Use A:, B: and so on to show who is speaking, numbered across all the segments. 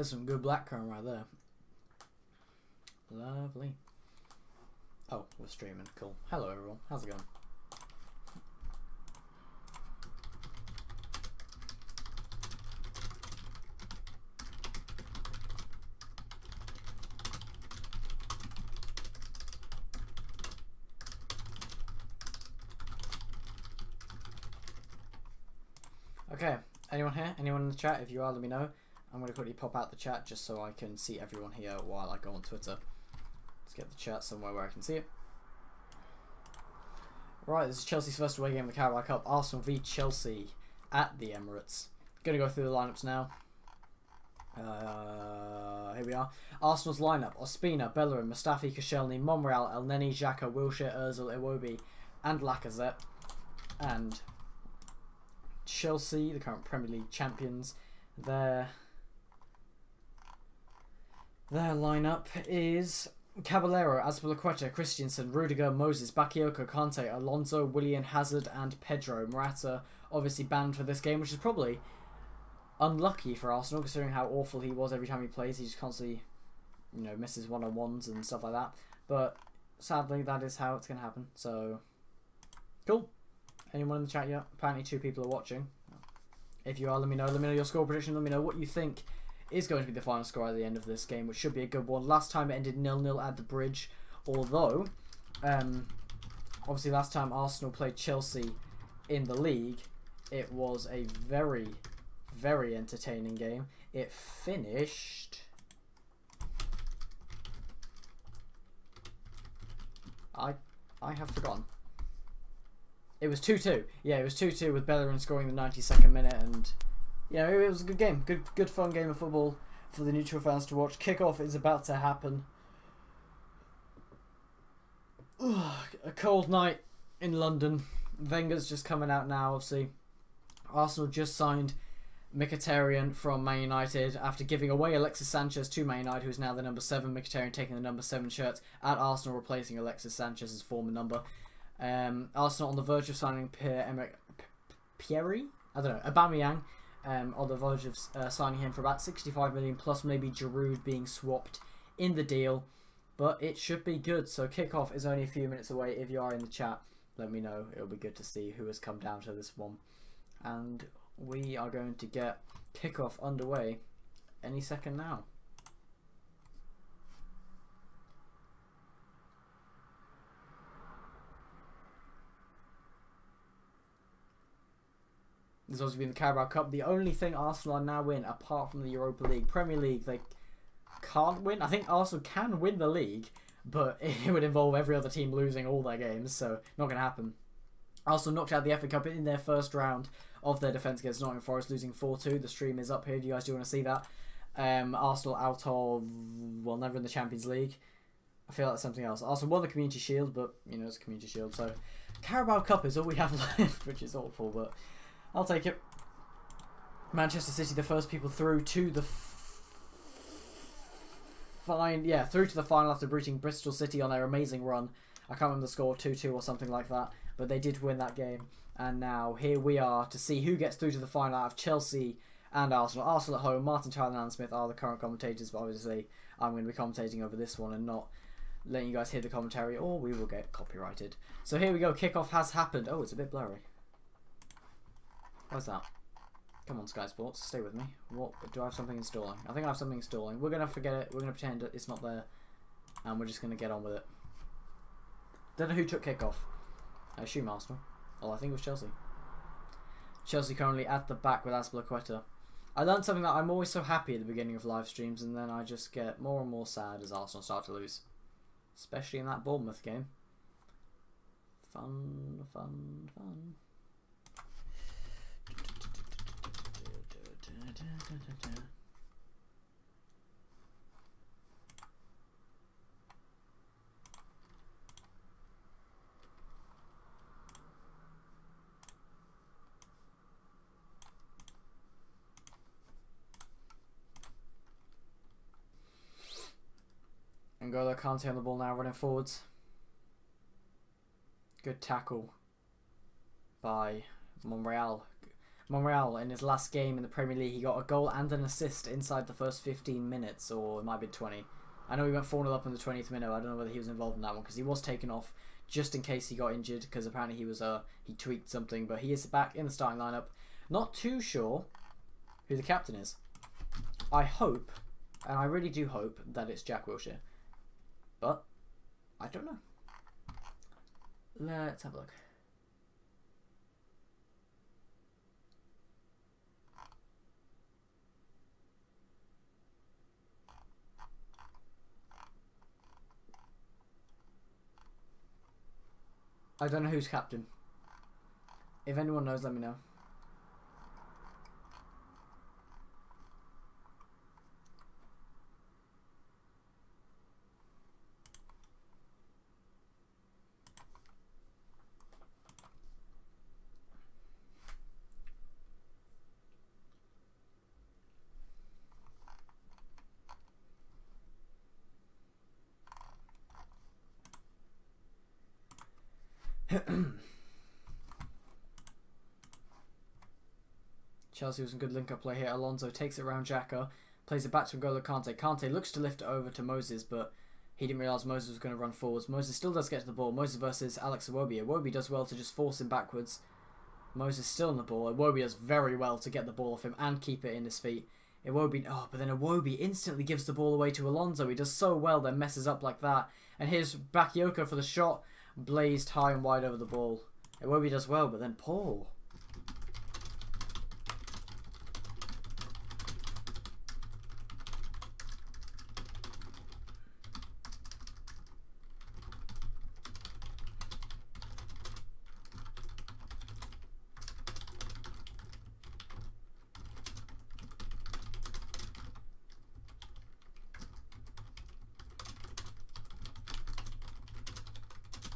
A: There's some good blackcurrant right there. Lovely. Oh, we're streaming. Cool. Hello everyone. How's it going? Okay, anyone here? Anyone in the chat? If you are, let me know. I'm going to quickly pop out the chat just so I can see everyone here while I go on Twitter. Let's get the chat somewhere where I can see it. Right, this is Chelsea's first away game of the Carabao Cup. Arsenal v Chelsea at the Emirates. Going to go through the lineups now. Here we are. Arsenal's lineup: Ospina, Bellerin, Mustafi, Koscielny, Monreal, Elneny, Xhaka, Wilshere, Ozil, Iwobi and Lacazette. And Chelsea, the current Premier League champions, their lineup is Caballero, Azpilicueta, Christensen, Rudiger, Moses, Bakayoko, Kante, Alonso, Willian, Hazard and Pedro. Morata obviously banned for this game, which is probably unlucky for Arsenal considering how awful he was every time he plays. He just constantly, you know, misses one-on-ones and stuff like that. But sadly, that is how it's going to happen. So, cool. Anyone in the chat yet? Apparently 2 people are watching. If you are, let me know. Let me know your score prediction. Let me know what you think is going to be the final score at the end of this game, which should be a good one. Last time it ended 0-0 at the Bridge, although obviously last time Arsenal played Chelsea in the league, it was a very, very entertaining game. It finished... I have forgotten. It was 2-2. Yeah, it was 2-2 with Bellerin scoring the 92nd minute, and yeah, it was a good game. Good fun game of football for the neutral fans to watch. Kickoff is about to happen. Ugh, a cold night in London. Wenger's just coming out now, obviously. Arsenal just signed Mkhitaryan from Man United after giving away Alexis Sanchez to Man United, who is now the number 7. Mkhitaryan taking the number 7 shirt at Arsenal, replacing Alexis Sanchez's former number. Arsenal on the verge of signing Pierre? I don't know, Aubameyang. On the verge of signing him for about 65 million, plus maybe Giroud being swapped in the deal. But it should be good. So kickoff is only a few minutes away. If you are in the chat, let me know. It'll be good to see who has come down to this one. And we are going to get kickoff underway any second now. This has also been the Carabao Cup. The only thing Arsenal are now in, apart from the Europa League, Premier League, they can't win. I think Arsenal can win the league, but it would involve every other team losing all their games, so not going to happen. Arsenal knocked out the FA Cup in their first round of their defence against Nottingham Forest, losing 4-2. The stream is up here. Do you guys want to see that? Arsenal out of, well, never in the Champions League. I feel like that's something else. Arsenal won the Community Shield, but, you know, it's a Community Shield, so Carabao Cup is all we have left, which is awful, but I'll take it. Manchester City, the first people through to the through to the final after beating Bristol City on their amazing run. I can't remember the score, 2-2 or something like that, but they did win that game. And now here we are to see who gets through to the final out of Chelsea and Arsenal. Arsenal at home. Martin Tyler and Alan Smith are the current commentators, but obviously I'm going to be commentating over this one and not letting you guys hear the commentary, or we will get copyrighted. So here we go. Kickoff has happened. Oh, it's a bit blurry. What's that? Come on, Sky Sports, stay with me. What do I have something installing? I think I have something installing. We're gonna forget it. We're gonna pretend it's not there, and we're just gonna get on with it. Don't know who took kickoff. I assume Arsenal. Oh, I think it was Chelsea. Chelsea currently at the back with Azpilicueta. I learned something that I'm always so happy at the beginning of live streams, and then I just get more and more sad as Arsenal start to lose, especially in that Bournemouth game. Fun, fun, fun. N'Golo Kante on the ball now, running forwards. Good tackle by Monreal. Monreal, in his last game in the Premier League, he got a goal and an assist inside the first 15 minutes, or it might be 20. I know he went 4-0 up in the 20th minute. I don't know whether he was involved in that one because he was taken off just in case he got injured because apparently he tweaked something. But he is back in the starting lineup. Not too sure who the captain is. I hope, and I really do hope, that it's Jack Wilshere. But I don't know. Let's have a look. I don't know who's captain. If anyone knows, let me know. Chelsea was some good link-up play here. Alonso takes it around Xhaka, plays it back to N'Golo Kante. Kante looks to lift it over to Moses, but he didn't realise Moses was going to run forwards. Moses still does get to the ball. Moses versus Alex Iwobi. Iwobi does well to just force him backwards. Moses still on the ball. Iwobi does very well to get the ball off him and keep it in his feet. Iwobi, but then Iwobi instantly gives the ball away to Alonso. He does so well, then messes up like that. And here's Bakayoko for the shot, blazed high and wide over the ball. Iwobi does well, but then Paul.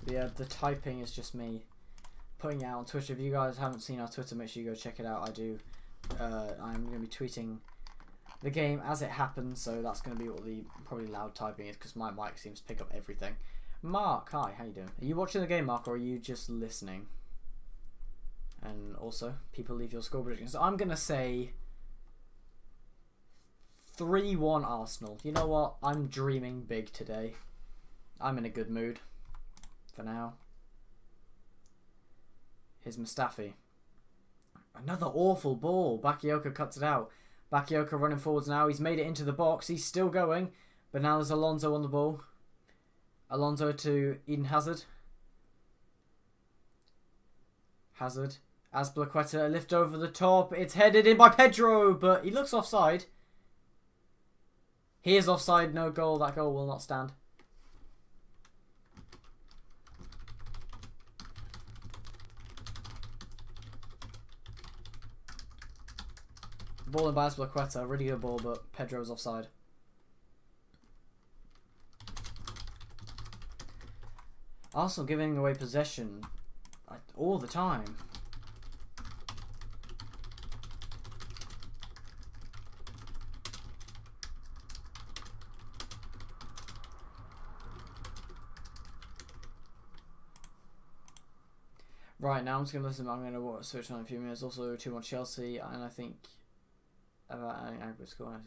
A: Yeah, the typing is just me putting it out on Twitter. If you guys haven't seen our Twitter, make sure you go check it out. I'm going to be tweeting the game as it happens, so that's going to be what the probably loud typing is because my mic seems to pick up everything. Mark, hi, how you doing? Are you watching the game, Mark, or are you just listening? And also, people leave your score predictions. So I'm going to say 3-1 Arsenal. You know what? I'm dreaming big today. I'm in a good mood. For now. Here's Mustafi. Another awful ball. Bakayoko cuts it out. Bakayoko running forwards now. He's made it into the box. He's still going. But now there's Alonso on the ball. Alonso to Eden Hazard. Hazard. Azpilicueta, a lift over the top. It's headed in by Pedro, but he looks offside. He is offside. No goal. That goal will not stand. Ball in by Azpilicueta, really good ball, but Pedro's offside. Arsenal giving away possession all the time. Right, now I'm just going to listen. I'm going to switch on in a few minutes. Also, 2-1 Chelsea, and I think about an aggregate score.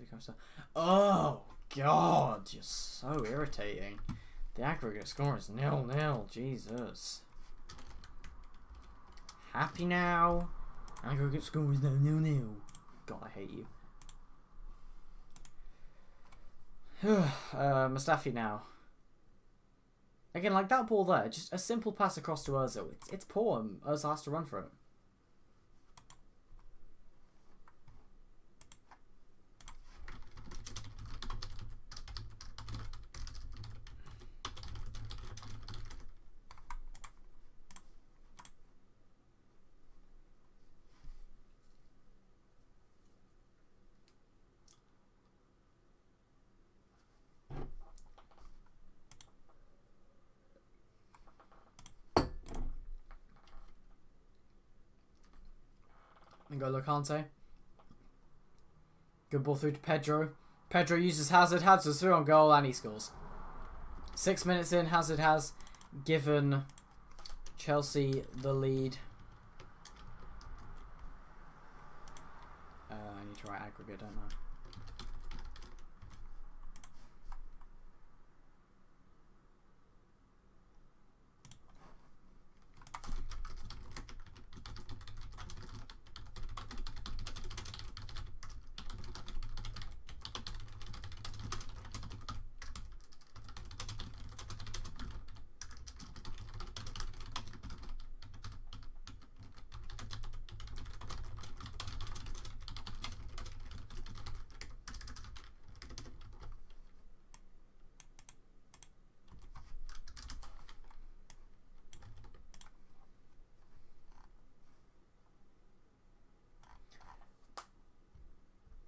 A: Oh, God, you're so irritating. The aggregate score is 0-0. Jesus. Happy now? Aggregate score is 0-0. God, I hate you. Mustafi now. Again, like that ball there, just a simple pass across to Ozil. It's poor, and Ozil has to run for it. N'Golo Kante. Good ball through to Pedro. Pedro uses Hazard. Hazard's through on goal and he scores. 6 minutes in, Hazard has given Chelsea the lead. need to write aggregate, don't I?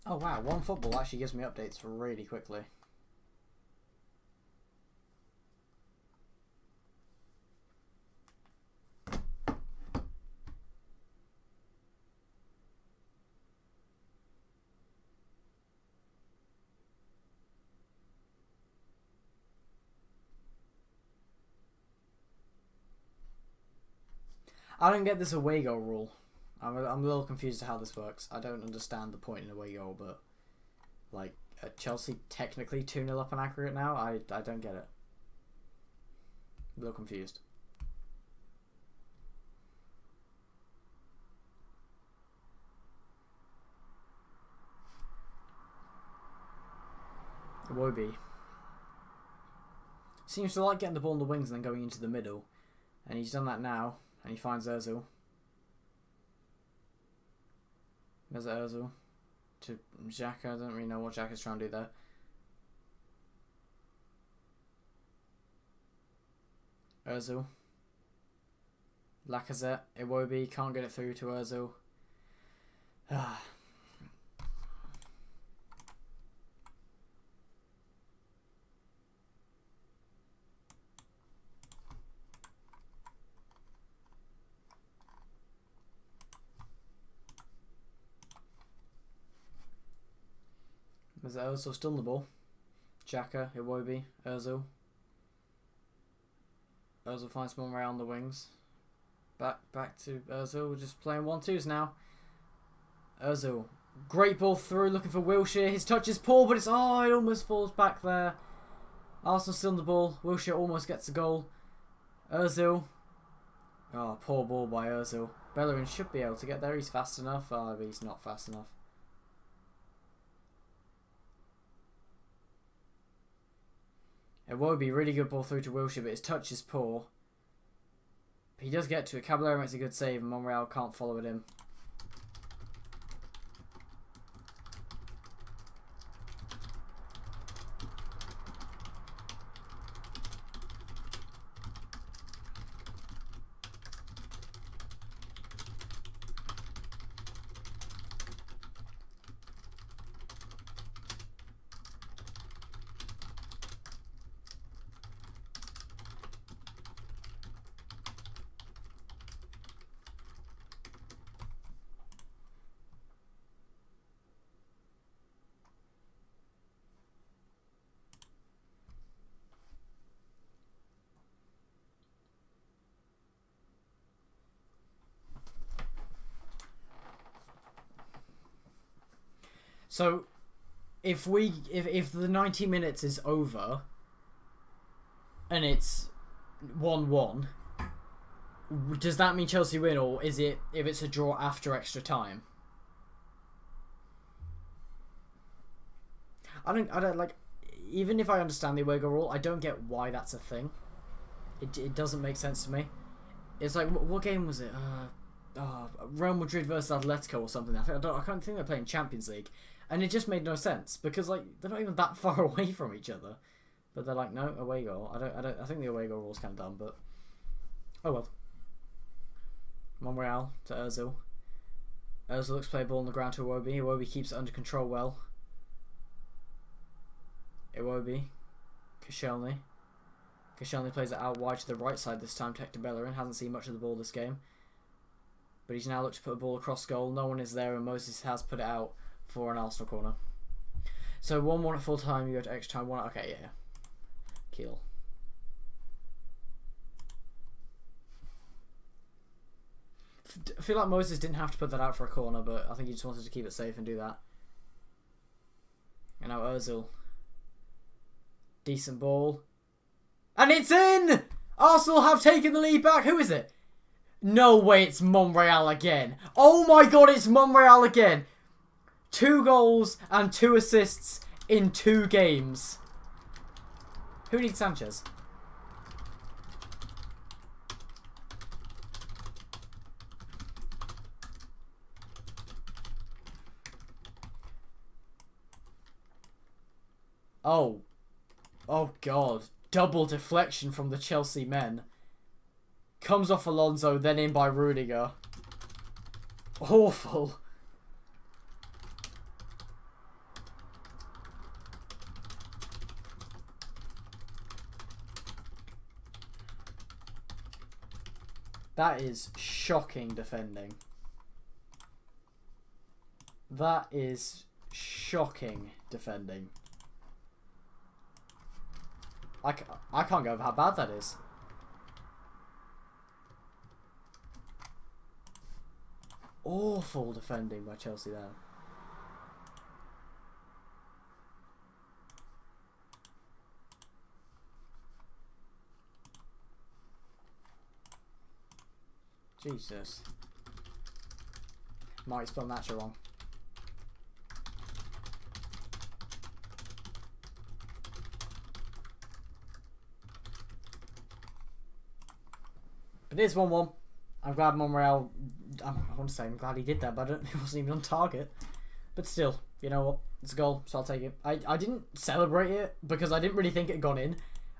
A: Oh wow, One Football actually gives me updates really quickly. I don't get this away goal rule. I'm a little confused to how this works. I don't understand the point in away goal, but like Chelsea technically 2-0 up on aggregate now. I don't get it. A little confused. Iwobi seems to like getting the ball in the wings and then going into the middle, and he's done that now, and he finds Ozil. There's Ozil to Xhaka. I don't really know what Xhaka's trying to do there. Ozil. Lacazette. Iwobi can't get it through to Ozil. There's Ozil still on the ball. Xhaka, Iwobi, Ozil. Ozil finds Monreal on the wings. Back to Ozil. We're just playing 1-2s now. Ozil. Great ball through, looking for Wilshere. His touch is poor, but it's... Oh, it almost falls back there. Arsenal still on the ball. Wilshere almost gets a goal. Ozil. Oh, poor ball by Ozil. Bellerin should be able to get there. He's fast enough. Oh, but he's not fast enough. It would be a really good ball through to Wilshere, but his touch is poor. But he does get to it. Caballero makes a good save, and Monreal can't follow it in. So, if the 90 minutes is over and it's 1-1, does that mean Chelsea win, or is it if it's a draw after extra time? I don't like, even if I understand the away goal rule, I don't get why that's a thing. It doesn't make sense to me. It's like, what game was it? Real Madrid versus Atletico or something. I can't think they're playing Champions League. And it just made no sense because like they're not even that far away from each other, but they're like, no, away goal. I think the away goal rule's kind of dumb, but oh well. Monreal to Ozil. Ozil looks to play a ball on the ground to Iwobi. Iwobi keeps it under control well. Iwobi, Koscielny. Koscielny plays it out wide to the right side this time to Hector Bellerin. Hasn't seen much of the ball this game, but he's now looked to put a ball across goal. No one is there, and Moses has put it out for an Arsenal corner. So 1-1 at full time, you go to extra time. 1. Okay, yeah. Kiel. I feel like Moses didn't have to put that out for a corner, but I think he just wanted to keep it safe and do that. And now Ozil. Decent ball. And it's in! Arsenal have taken the lead back. Who is it? No way, it's Monreal again. Oh my god, it's Monreal again. 2 goals and 2 assists in 2 games. Who needs Sanchez? Oh. Oh god. Double deflection from the Chelsea men. Comes off Alonso, then in by Rudiger. Awful. That is shocking defending. That is shocking defending. I can't go over how bad that is. Awful defending by Chelsea there. Jesus. Might spell that wrong. But it is 1-1. I'm glad Monreal... I want to say I'm glad he did that, but he wasn't even on target. But still, you know what? It's a goal, so I'll take it. I didn't celebrate it because I didn't really think it had gone in.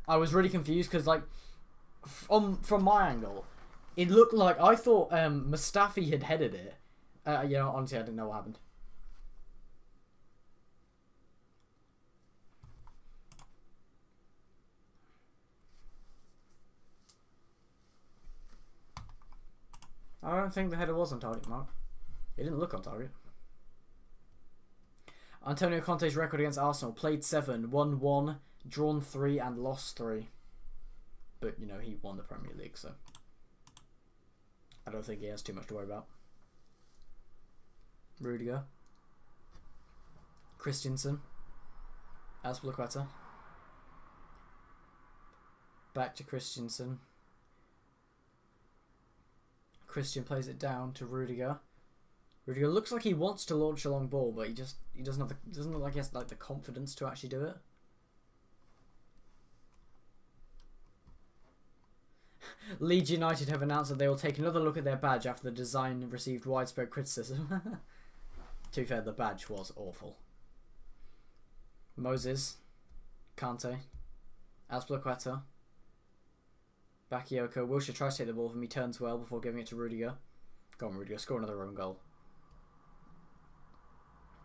A: I was really confused because, like, from my angle, it looked like... I thought Mustafi had headed it. You know, honestly, I didn't know what happened. I don't think the header was on target, Mark. It didn't look on target. Antonio Conte's record against Arsenal. Played 7, won 1, drawn 3 and lost 3. But, you know, he won the Premier League, so... I don't think he has too much to worry about. Rudiger. Christensen. Azpilicueta. Back to Christensen. Christian plays it down to Rudiger. Rudiger looks like he wants to launch a long ball, but he doesn't have the, doesn't look like he has like the confidence to actually do it. Leeds United have announced that they will take another look at their badge after the design received widespread criticism. To be fair, the badge was awful. Moses, Kante, Azpilicueta. Bakayoko. Wilshere tries to take the ball from him. He turns well before giving it to Rudiger. Go on, Rudiger. Score another own goal.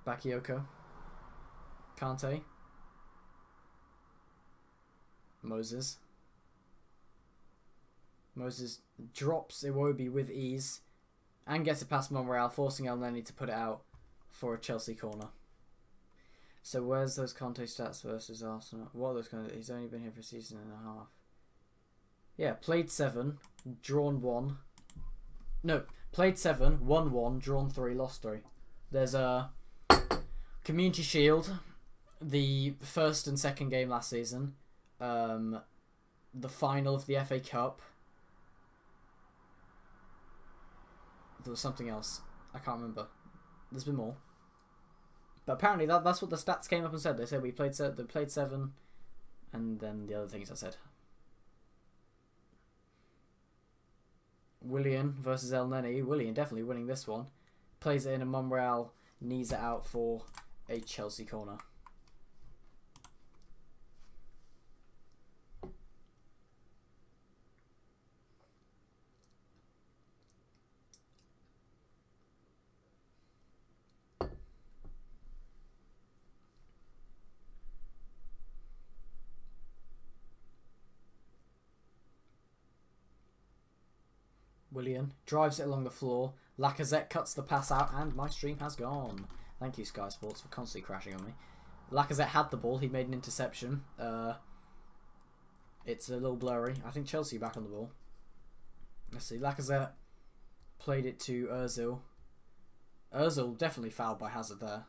A: Bakayoko. Kante. Moses. Moses drops Iwobi with ease. And gets it past Monreal, forcing El Neni to put it out for a Chelsea corner. So where's those Conte stats versus Arsenal? What are those kind of... He's only been here for a season and a half. Yeah, played 7, drawn 1. No, played 7, won 1, drawn 3, lost 3. There's a Community Shield, the first and second game last season, the final of the FA Cup. There was something else. I can't remember. There's been more. But apparently that's what the stats came up and said. They said they played 7, and then the other things I said. Willian versus El Neni. Willian definitely winning this one. Plays it in and Monreal knees it out for a Chelsea corner. Willian drives it along the floor. Lacazette cuts the pass out, and my stream has gone. Thank you, Sky Sports, for constantly crashing on me. Lacazette had the ball. He made an interception. It's a little blurry. I think Chelsea back on the ball. Let's see. Lacazette played it to Ozil. Ozil definitely fouled by Hazard there.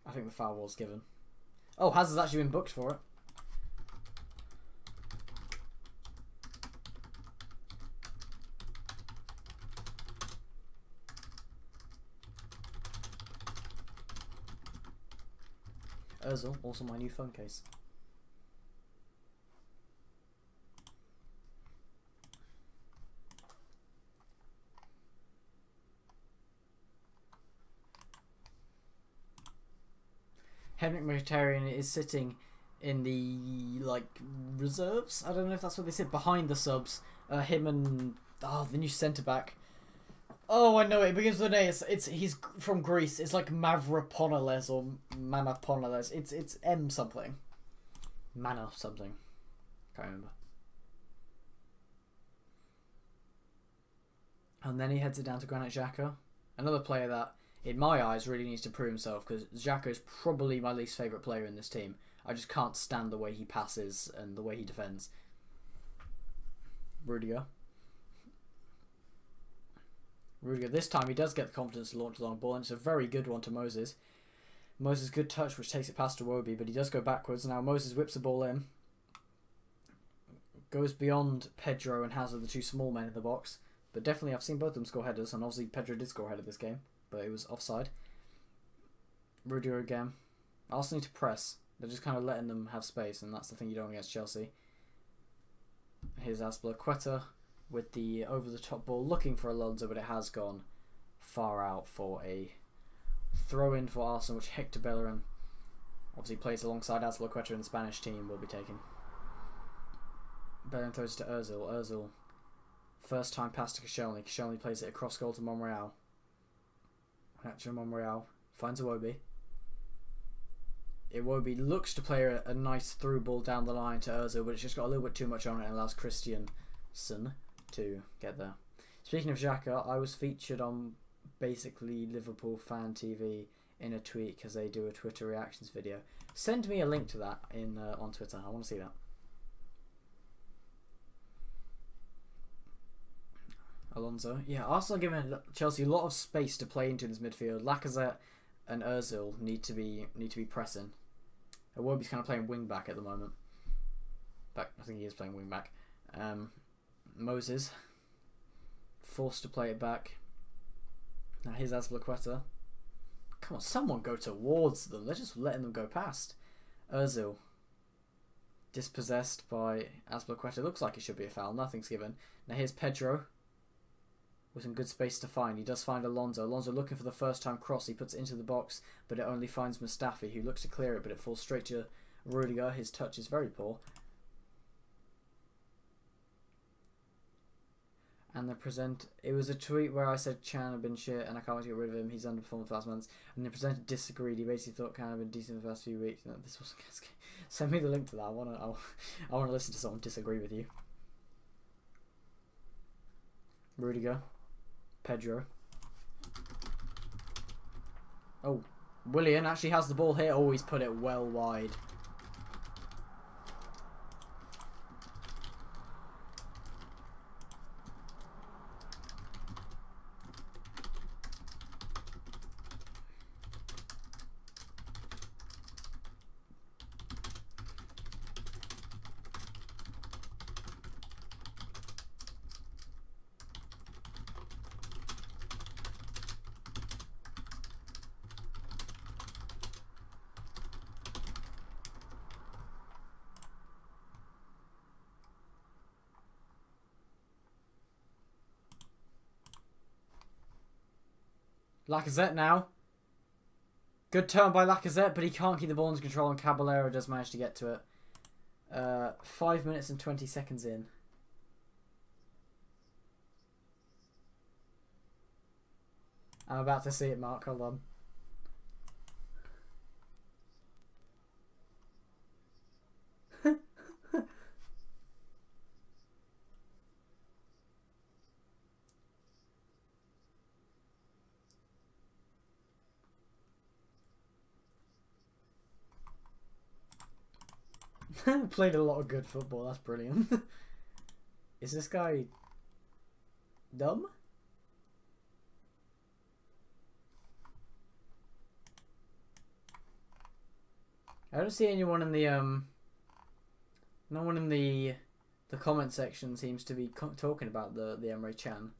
A: I think the foul was given. Oh, Hazard's actually been booked for it. Ozil, also my new phone case. Henrik Mkhitaryan is sitting in the reserves. I don't know if that's what they sit behind the subs. Him and the new centre back. Oh, I know it. It begins with an A. He's from Greece. It's like Mavroponales or Manaponales. It's M something. Mana something. Can't remember. And then he heads it down to Granit Xhaka, another player that, in my eyes, really needs to prove himself, because Xhaka is probably my least favourite player in this team. I just can't stand the way he passes and the way he defends. Rudiger, this time he does get the confidence to launch the long ball, and it's a very good one to Moses. Moses, good touch, which takes it past Iwobi, but he does go backwards. Now Moses whips the ball in. Goes beyond Pedro and Hazard, the two small men in the box. But definitely I've seen both of them score headers, and obviously Pedro did score a header this game, but it was offside. Rudiger again. Arsenal need to press. They're just kind of letting them have space, and that's the thing you don't against Chelsea. Here's Azpilicueta with the over-the-top ball, looking for Alonso, but it has gone far out for a throw-in for Arsenal, which Hector Bellerin obviously plays alongside Azpilicueta in the Spanish team, will be taken. Bellerin throws to Ozil. Ozil, first time pass to Koscielny. Koscielny plays it across goal to Monreal. Actually, Monreal finds Iwobi. Iwobi looks to play a nice through ball down the line to Ozil, but it's just got a little bit too much on it and allows Christiansen to get there. Speaking of Xhaka, I was featured on basically Liverpool Fan TV in a tweet because they do a Twitter reactions video. Send me a link to that on Twitter. I want to see that. Alonso. Yeah, Arsenal are giving Chelsea a lot of space to play into this midfield. Lacazette and Ozil need to be pressing. Iwobi's kind of playing wing back at the moment. I think he is playing wing back. Moses forced to play it back. Now here's Azpilicueta. Come on, someone go towards them. They're just letting them go past. Ozil dispossessed by Azpilicueta. Looks like it should be a foul. Nothing's given. Now here's Pedro with some good space to find. He does find Alonso. Alonso looking for the first time cross. He puts it into the box, but it only finds Mustafi, who looks to clear it, but it falls straight to Rudiger. His touch is very poor. And it was a tweet where I said Chan had been shit and I can't wait to get rid of him. He's underperformed for last months. And the presenter disagreed. He basically thought Chan had been decent for the last few weeks. No, this wasn't. Send me the link to that. I wanna listen to someone disagree with you. Rudiger. Pedro. Oh, Willian actually has the ball here. Oh, he's put it well wide. Lacazette now. Good turn by Lacazette, but he can't keep the ball under control, and Caballero does manage to get to it. 5 minutes and 20 seconds in. I'm about to see it, Mark. Hold on. Played a lot of good football. That's brilliant. Is this guy dumb? I don't see anyone in the no one in the comment section seems to be talking about the Emre Can.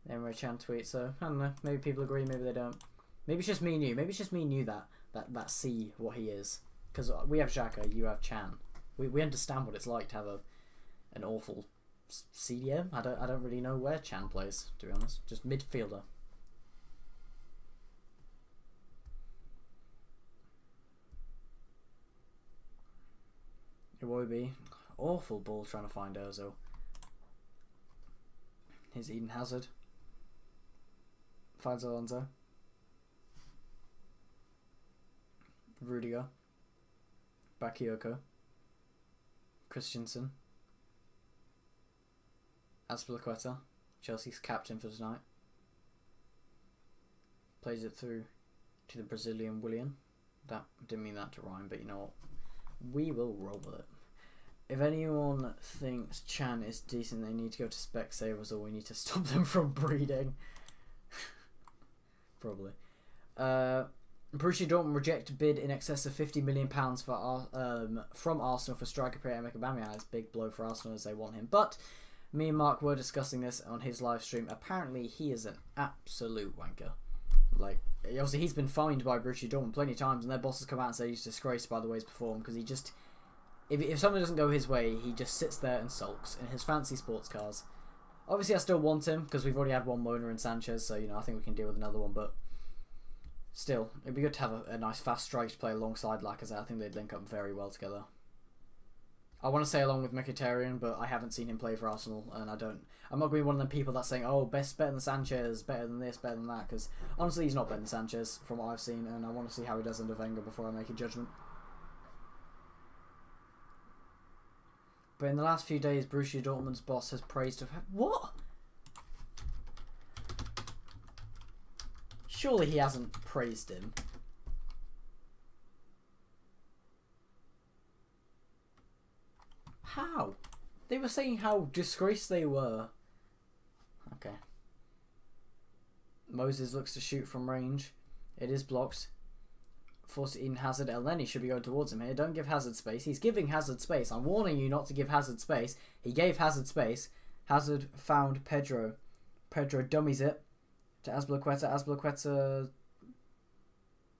A: The Emre Can tweet. So I don't know. Maybe people agree. Maybe they don't. Maybe it's just me and you. Maybe it's just me and you that see what he is. Because we have Xhaka, you have Can. We understand what it's like to have an awful CDM. I don't really know where Can plays, to be honest. Just midfielder. Iwobi. Awful ball trying to find Ozil. Here's Eden Hazard. Finds Alonso. Rudiger. Bakayoko. Christensen. Azpilicueta. Chelsea's captain for tonight. Plays it through to the Brazilian Willian. That didn't mean that to rhyme, but you know what? We will roll with it. If anyone thinks Chan is decent, they need to go to Specsavers, or we need to stop them from breeding. Probably. Borussia Dortmund reject bid in excess of £50 million from Arsenal for striker Pierre-Emerick Aubameyang. It's a big blow for Arsenal as they want him. But me and Mark were discussing this on his live stream. Apparently, he is an absolute wanker. Like, obviously, he's been fined by Borussia Dortmund plenty of times, and their bosses come out and say he's disgraced by the way he's performed because he just... If something doesn't go his way, he just sits there and sulks in his fancy sports cars. Obviously, I still want him because we've already had one Mona and Sanchez, so you know I think we can deal with another one. But still, it'd be good to have a nice fast strike to play alongside Lacazette. I think they'd link up very well together. I want to say along with Mkhitaryan, but I haven't seen him play for Arsenal, and I'm not going to be one of them people that's saying, "Oh, better than Sanchez, better than this, better than that," because honestly, he's not better than Sanchez from what I've seen, and I want to see how he does under Wenger before I make a judgment. But in the last few days, Borussia Dortmund's boss has praised him. What? Surely he hasn't praised him. How? They were saying how disgraced they were. Okay. Moses looks to shoot from range. It is blocked. Forced to Eden Hazard. Elneny should be going towards him here. Don't give Hazard space. He's giving Hazard space. I'm warning you not to give Hazard space. He gave Hazard space. Hazard found Pedro. Pedro dummies it to Azpilicueta. Azpilicueta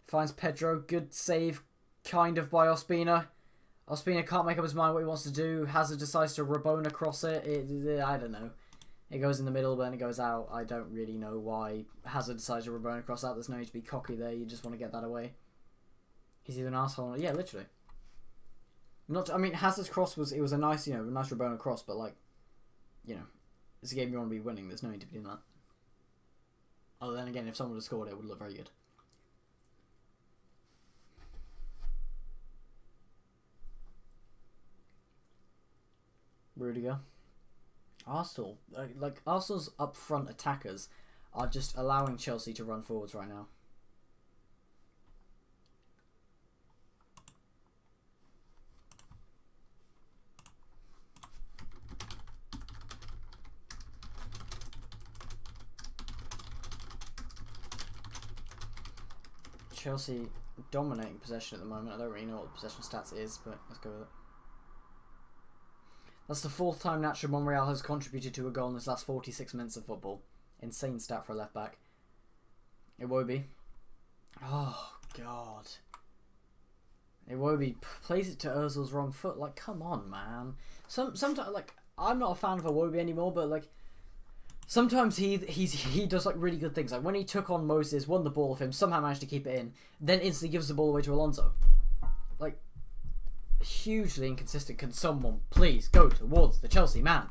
A: finds Pedro. Good save, kind of, by Ospina. Ospina can't make up his mind what he wants to do. Hazard decides to Rabona cross it. I don't know. It goes in the middle, but then it goes out. I don't really know why Hazard decides to Rabona cross out. There's no need to be cocky there. You just want to get that away. He's either an asshole. Yeah, literally. I mean, Hazard's cross was a nice, nice Rabona cross, but like, it's a game you want to be winning. There's no need to be doing that. Other than again, if someone would have scored, it would look very good. Rudiger. Arsenal, like Arsenal's up front attackers are just allowing Chelsea to run forwards right now. Chelsea dominating possession at the moment. I don't really know what the possession stats is, but let's go with it. That's the fourth time Nacho Monreal has contributed to a goal in his last 46 minutes of football. Insane stat for a left back. Iwobi. Oh god. Iwobi plays it to Ozil's wrong foot. Like, come on, man. Sometimes, like, I'm not a fan of Iwobi anymore, but like, sometimes he does like really good things. Like when he took on Moses, won the ball of him, somehow managed to keep it in, then instantly gives the ball away to Alonso. Like, hugely inconsistent. Can someone please go towards the Chelsea man?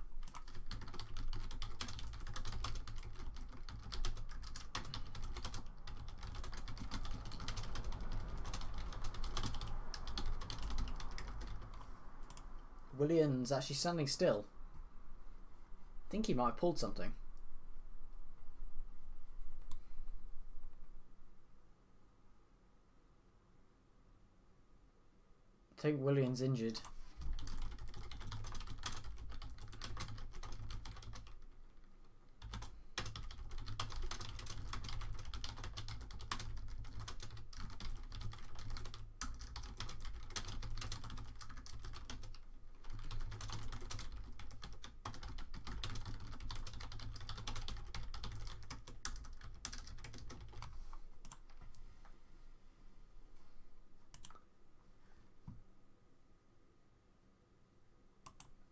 A: Willian's actually standing still. I think he might have pulled something. I think Willian's injured.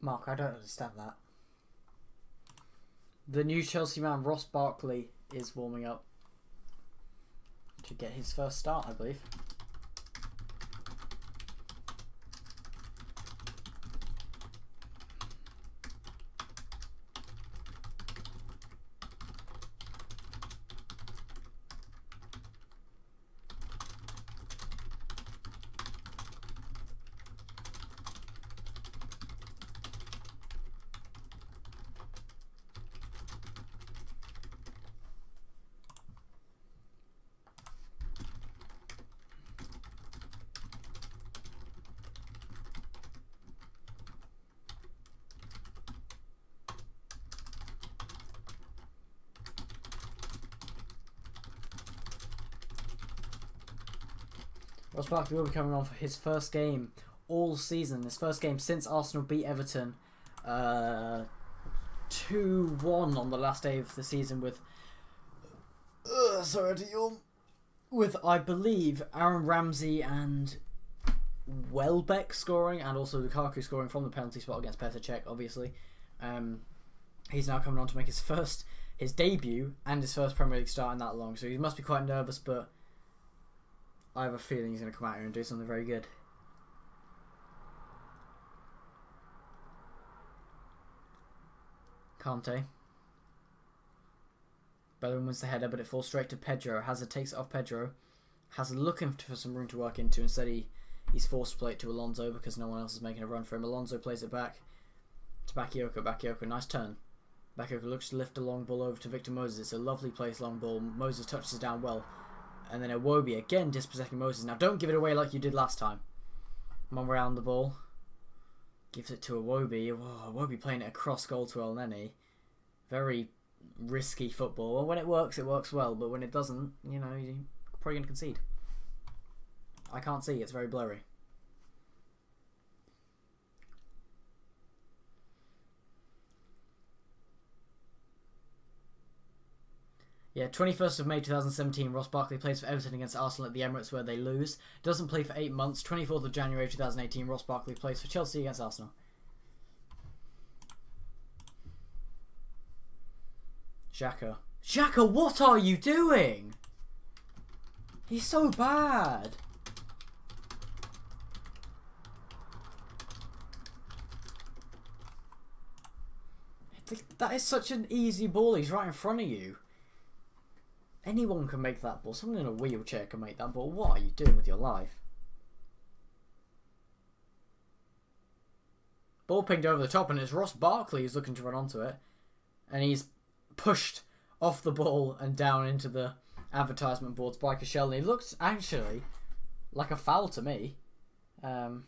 A: Mark, I don't understand that. The new Chelsea man, Ross Barkley, is warming up to get his first start, I believe. Ross Barkley will be coming on for his first game all season. His first game since Arsenal beat Everton 2-1 on the last day of the season with with, I believe, Aaron Ramsey and Welbeck scoring, and also Lukaku scoring from the penalty spot against Petr Cech, obviously. He's now coming on to make his debut and his first Premier League start in that long, so he must be quite nervous, but I have a feeling he's going to come out here and do something very good. Kante. Bellerin wins the header, but it falls straight to Pedro. Hazard takes it off Pedro. Hazard looking for some room to work into. Instead, he's forced to play it to Alonso because no one else is making a run for him. Alonso plays it back to Bakayoko. Bakayoko, nice turn. Bakayoko looks to lift a long ball over to Victor Moses. It's a lovely place, long ball. Moses touches it down well. And then Iwobi again dispossessing Moses. Now don't give it away like you did last time. Monreal on the ball. Gives it to Iwobi. Oh, Iwobi playing it across goal to El Neni. Very risky football. Well, when it works well. But when it doesn't, you know, you're probably going to concede. I can't see. It's very blurry. Yeah, 21st of May 2017, Ross Barkley plays for Everton against Arsenal at the Emirates where they lose. Doesn't play for 8 months. 24th of January 2018, Ross Barkley plays for Chelsea against Arsenal. Xhaka. Xhaka, what are you doing? He's so bad. That is such an easy ball. He's right in front of you. Anyone can make that ball. Someone in a wheelchair can make that ball. What are you doing with your life? Ball pinged over the top, and it's Ross Barkley who's looking to run onto it. And he's pushed off the ball and down into the advertisement boards by Koscielny. It looks actually like a foul to me. Definitely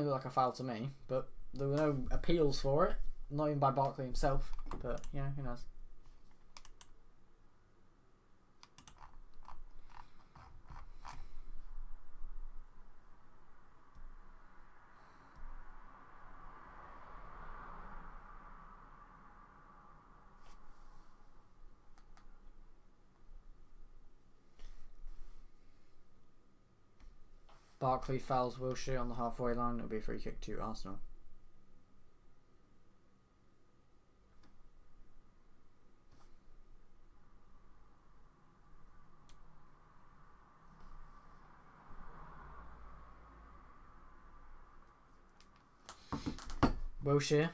A: looked like a foul to me, but there were no appeals for it. Not even by Barkley himself. But, you know, who knows. Barkley fouls Wilshere on the halfway line. It'll be a free kick to Arsenal. Wilshere.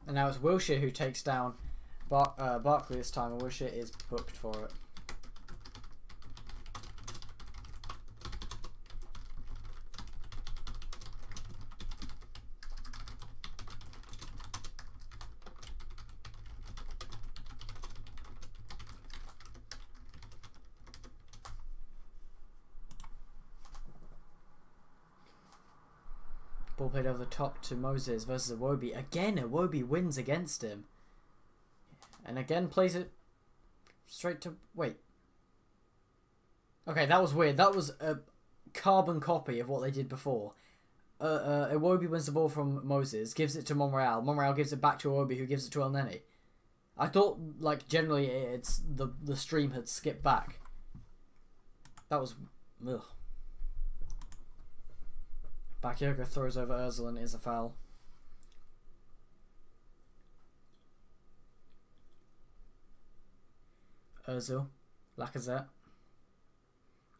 A: And now it's Wilshere who takes down Barkley this time, and Wilshere is booked for it. Ball played over the top to Moses versus Iwobi. Again, Iwobi wins against him. And again plays it straight to... Wait. Okay, that was weird. That was a carbon copy of what they did before. Iwobi wins the ball from Moses, gives it to Monreal. Monreal gives it back to Iwobi, who gives it to El Neni. I thought, like, generally it's the stream had skipped back. That was... Ugh. Bakayoko throws over Ozil and is a foul. Ozil. Lacazette.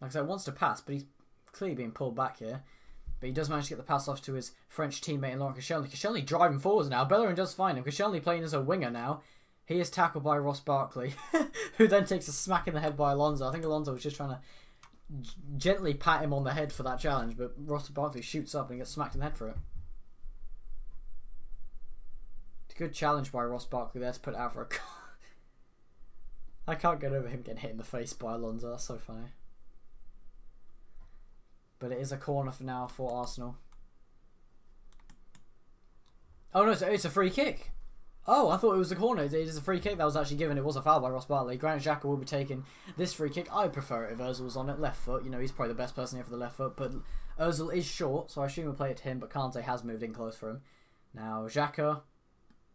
A: Lacazette wants to pass, but he's clearly being pulled back here. But he does manage to get the pass off to his French teammate in Laurent Koscielny. Koscielny driving forwards now. Bellerin does find him. Koscielny playing as a winger now. He is tackled by Ross Barkley, who then takes a smack in the head by Alonso. I think Alonso was just trying to gently pat him on the head for that challenge, but Ross Barkley shoots up and gets smacked in the head for it. It's a good challenge by Ross Barkley there to put it out for a... I can't get over him getting hit in the face by Alonso. That's so funny. But it is a corner for now for Arsenal. Oh no, it's a free kick. Oh, I thought it was a corner. It is a free kick that was actually given. It was a foul by Ross Barkley. Granit Xhaka will be taking this free kick. I prefer it if Ozil was on it. Left foot. You know, he's probably the best person here for the left foot. But Ozil is short, so I assume we'll play it to him. But Kante has moved in close for him. Now, Xhaka.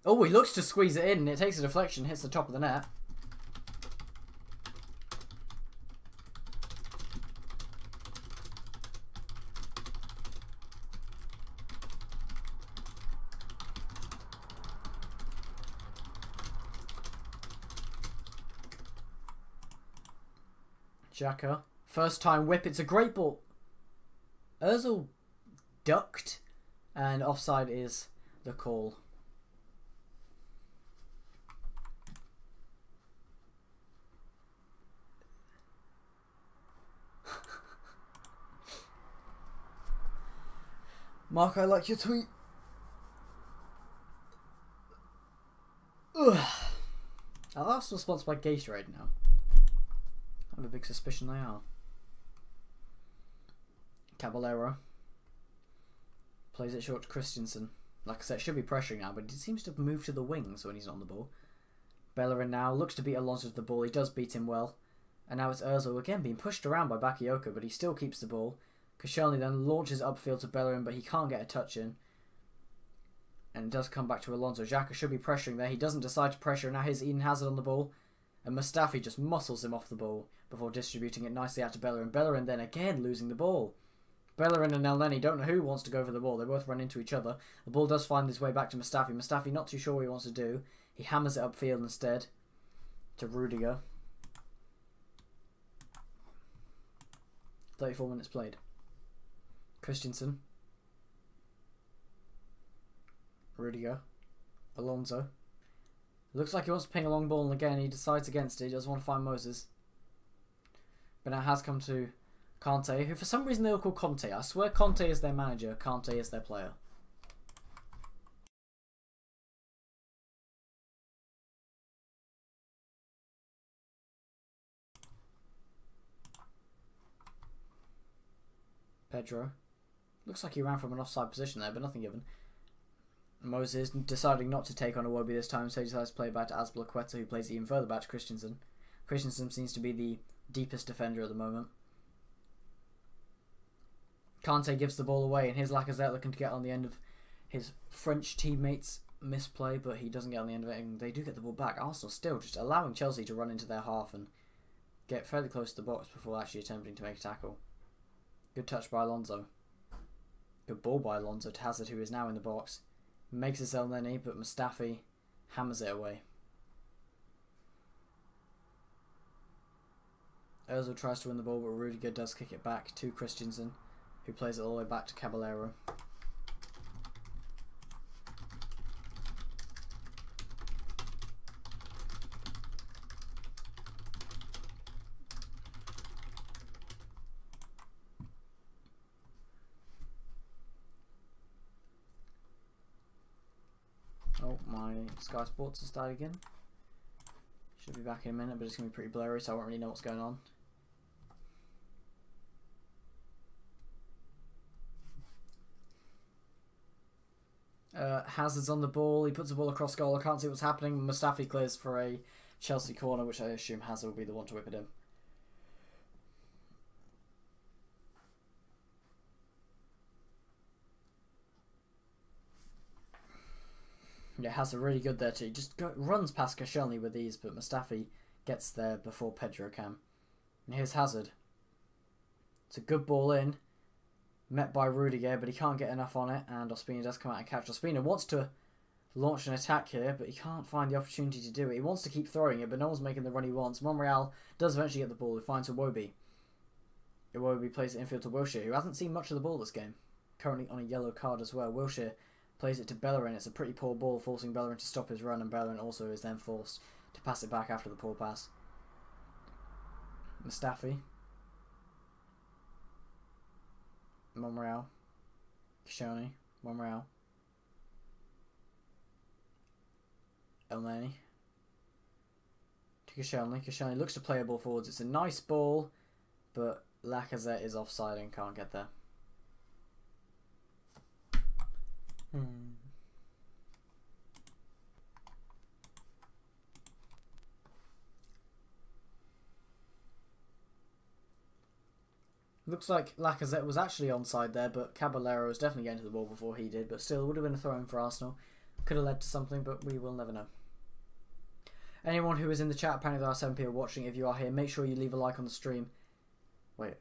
A: Oh, he looks to squeeze it in. And it takes a deflection. Hits the top of the net. Xhaka. First time whip. It's a great ball. Ozil ducked. And offside is the call. Mark, I like your tweet. Ugh. Are Arsenal sponsored by Gatorade now? I have a big suspicion they are. Caballero plays it short to Christensen. Like I said, should be pressuring now, but he seems to move to the wings when he's on the ball. Bellerin now looks to beat Alonso to the ball. He does beat him well. And now it's Ozil again being pushed around by Bakayoko, but he still keeps the ball. Koscielny then launches upfield to Bellerin, but he can't get a touch in. And it does come back to Alonso. Xhaka should be pressuring there. He doesn't decide to pressure. Now here's Eden Hazard on the ball. And Mustafi just muscles him off the ball before distributing it nicely out to Bellerin. Bellerin then again losing the ball. Bellerin and Elneny don't know who wants to go for the ball. They both run into each other. The ball does find its way back to Mustafi. Mustafi not too sure what he wants to do. He hammers it upfield instead to Rudiger. 34 minutes played. Christensen. Rudiger. Alonso. Looks like he wants to ping a long ball, and again he decides against it. He doesn't want to find Moses. But now it has come to Kante, who for some reason they all call Conte. I swear Conte is their manager, Kante is their player. Pedro. Looks like he ran from an offside position there, but nothing given. Moses deciding not to take on Iwobi this time, so he decides to play back to Azpilicueta, who plays even further back to Christensen. Christensen seems to be the deepest defender at the moment. Kante gives the ball away, and here's Lacazette looking to get on the end of his French teammates' misplay, but he doesn't get on the end of it, and they do get the ball back. Arsenal still just allowing Chelsea to run into their half and get fairly close to the box before actually attempting to make a tackle. Good touch by Alonso. Good ball by Alonso to Hazard, who is now in the box. Makes his Elneny, but Mustafi hammers it away. Ozil tries to win the ball, but Rudiger does kick it back to Christensen, who plays it all the way back to Caballero. Oh, my Sky Sports has died again. Should be back in a minute, but it's going to be pretty blurry, so I won't really know what's going on. Hazard's on the ball. He puts the ball across goal. I can't see what's happening. Mustafi clears for a Chelsea corner, which I assume Hazard will be the one to whip it in. Yeah, has a really good there too. Just runs past Koscielny with these, but Mustafi gets there before Pedro can. And here's Hazard. It's a good ball in. Met by Rudiger, but he can't get enough on it. And Ospina does come out and catch. Ospina wants to launch an attack here, but he can't find the opportunity to do it. He wants to keep throwing it, but no one's making the run he wants. Monreal does eventually get the ball. He finds Iwobi. Iwobi plays it infield to Wilshere, who hasn't seen much of the ball this game. Currently on a yellow card as well. Wilshere plays it to Bellerin. It's a pretty poor ball, forcing Bellerin to stop his run, and Bellerin also is then forced to pass it back after the poor pass. Mustafi. Monreal. Koscielny. Monreal. Elneny. To Koscielny. Koscielny looks to play a ball forwards. It's a nice ball, but Lacazette is offside and can't get there. Looks like Lacazette was actually onside there, but Caballero was definitely getting to the ball before he did, but still it would have been a throw-in for Arsenal. Could have led to something, but we will never know. Anyone who is in the chat, apparently there are 7 people watching. If you are here, make sure you leave a like on the stream. Wait.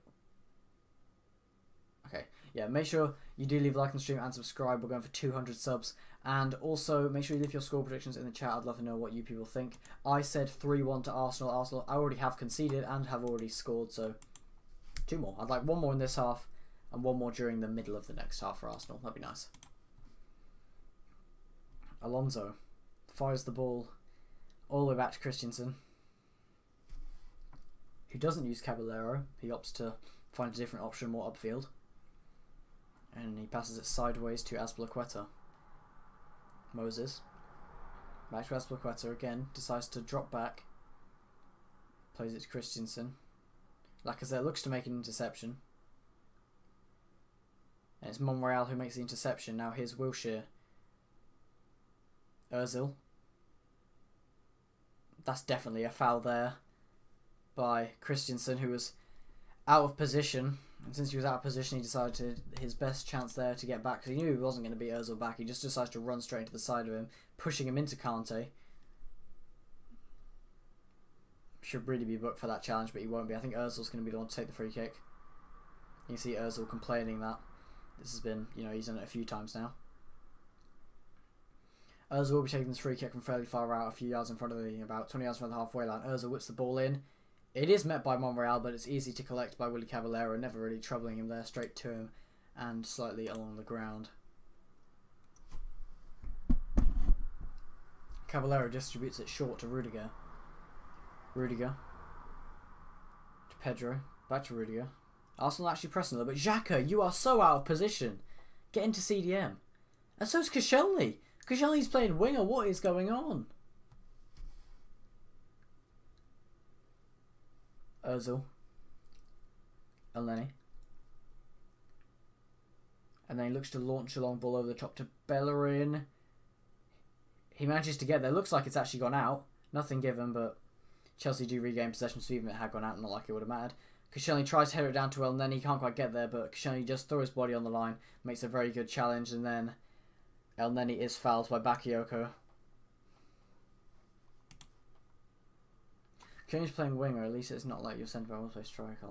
A: Okay. Yeah, make sure you do leave a like on the stream and subscribe. We're going for 200 subs. And also, make sure you leave your score predictions in the chat. I'd love to know what you people think. I said 3-1 to Arsenal. Arsenal, I already have conceded and have already scored, so 2 more. I'd like 1 more in this half and 1 more during the middle of the next half for Arsenal. That'd be nice. Alonso fires the ball all the way back to Christensen, who doesn't use Caballero. He opts to find a different option, more upfield. And he passes it sideways to Azpilicueta. Moses. Back to Azpilicueta again. Decides to drop back. Plays it to Christensen. Lacazette looks to make an interception. And it's Monreal who makes the interception. Now here's Wilshere. Ozil. That's definitely a foul there by Christensen, who was out of position. And since he was out of position, he decided his best chance there to get back, because he knew he wasn't going to beat Ozil back. He just decides to run straight into the side of him, pushing him into Kante. Should really be booked for that challenge, but he won't be. I think Ozil's going to be the one to take the free kick. You can see Ozil complaining that this has been, he's done it a few times now. Ozil will be taking this free kick from fairly far out, a few yards in front of about 20 yards from the halfway line. Ozil whips the ball in. It is met by Monreal, but it's easy to collect by Willy Caballero, never really troubling him there, straight to him and slightly along the ground. Caballero distributes it short to Rudiger. Rudiger. To Pedro. Back to Rudiger. Arsenal actually pressing a little bit. Xhaka, you are so out of position. Get into CDM. And so is Koscielny. Koscielny's playing winger. What is going on? Ozil. Elneny. And then he looks to launch a long ball over the top to Bellerin. He manages to get there. Looks like it's actually gone out. Nothing given, but Chelsea do regain possession, so even if it had gone out, not like it would have mattered. Koscielny tries to head it down to Elneny. He can't quite get there, but Koscielny just throws his body on the line. Makes a very good challenge, and then Elneny is fouled by Bakayoko. Koscielny's playing winger. At least it's not like you're sent by one play striker.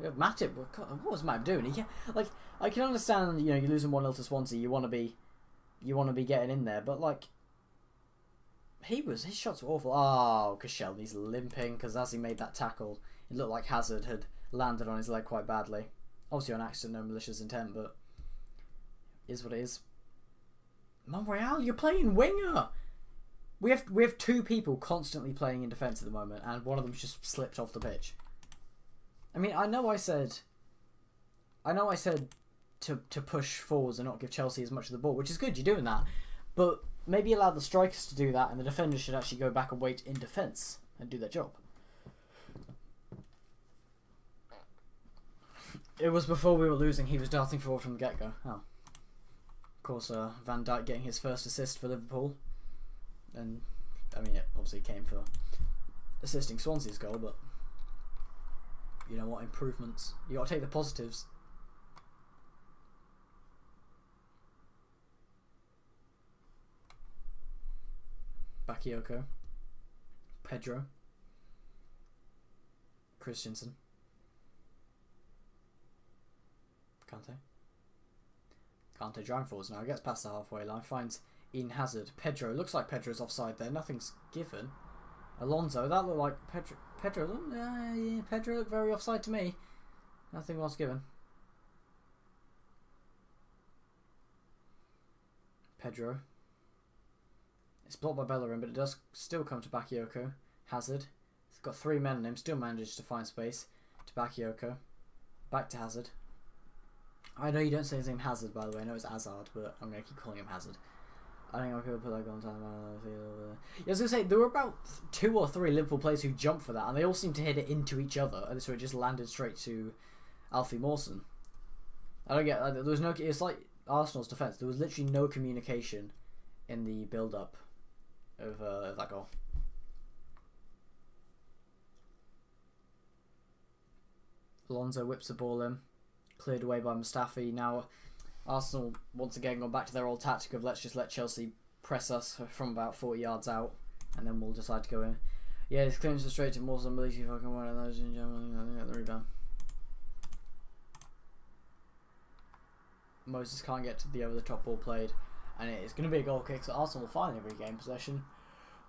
A: Yeah. Matip, what was Matip doing? Like, I can understand, you're losing 1-0 to Swansea. You want to be getting in there, but like, his shots were awful. Oh, Koscielny's limping because as he made that tackle, it looked like Hazard had landed on his leg quite badly. Obviously on accident, no malicious intent, but it is what it is. Monreal, you're playing winger. We have 2 people constantly playing in defence at the moment, and one of them's just slipped off the pitch. I mean, I know I said to push forwards and not give Chelsea as much of the ball, which is good. You're doing that, but maybe allow the strikers to do that, and the defenders should actually go back and wait in defence and do their job. It was before we were losing. He was darting forward from the get-go. Oh. Of course, Van Dijk getting his first assist for Liverpool. And, I mean, it obviously came for assisting Swansea's goal, but you know what? Improvements. You got to take the positives. Bakayoko. Pedro. Christensen. Kante driving forwards now. Gets past the halfway line. Finds Eden Hazard. Pedro. Looks like Pedro's offside there. Nothing's given. Alonso. That looked like Pedro. Yeah, Pedro looked very offside to me. Nothing was given. Pedro. It's blocked by Bellerin, but it does still come to Bakayoko. Hazard. He's got 3 men on him. Still manages to find space to Bakayoko. Back to Hazard. I know you don't say his name Hazard, by the way. I know it's Hazard, but I'm going to keep calling him Hazard. I think I'll put that on time. I was going to say, there were about 2 or 3 Liverpool players who jumped for that, and they all seemed to hit it into each other, and so it just landed straight to Alfie Mawson. I don't get there was no. It's like Arsenal's defence. There was literally no communication in the build-up of that goal. Alonso whips the ball in, cleared away by Mustafi. Now Arsenal once again gone back to their old tactic of let's just let Chelsea press us from about 40 yards out, and then we'll decide to go in. Yeah, it's clearance straight to Mawson. Believe you fucking one of those in general. I think got the rebound. Moses can't get to the over the top ball played, and it's going to be a goal kick, so Arsenal will finally regain possession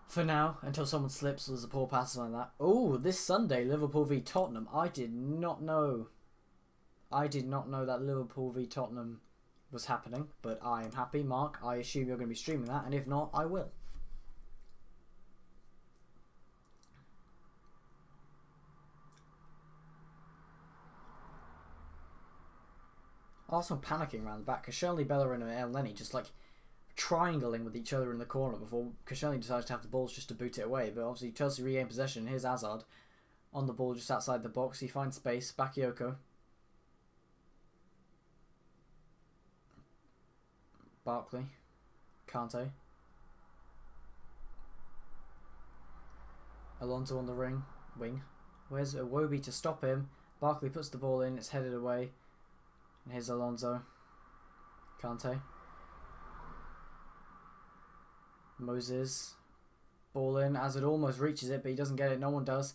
A: for now until someone slips or there's a poor pass like that. Oh, this Sunday, Liverpool v Tottenham. I did not know that Liverpool v Tottenham was happening, but I am happy. Mark, I assume you're going to be streaming that, and if not, I will. Arsenal panicking around the back. Koscielny, Bellerin and El Neni just like triangling with each other in the corner before Koscielny decides to have the balls just to boot it away. But obviously Chelsea regain possession. Here's Hazard on the ball just outside the box. He finds space. Bakayoko. Barkley. Kante. Alonso on the wing. Where's Iwobi to stop him? Barkley puts the ball in. It's headed away. And here's Alonso. Kante. Moses. Ball in. Hazard almost reaches it, but he doesn't get it. No one does.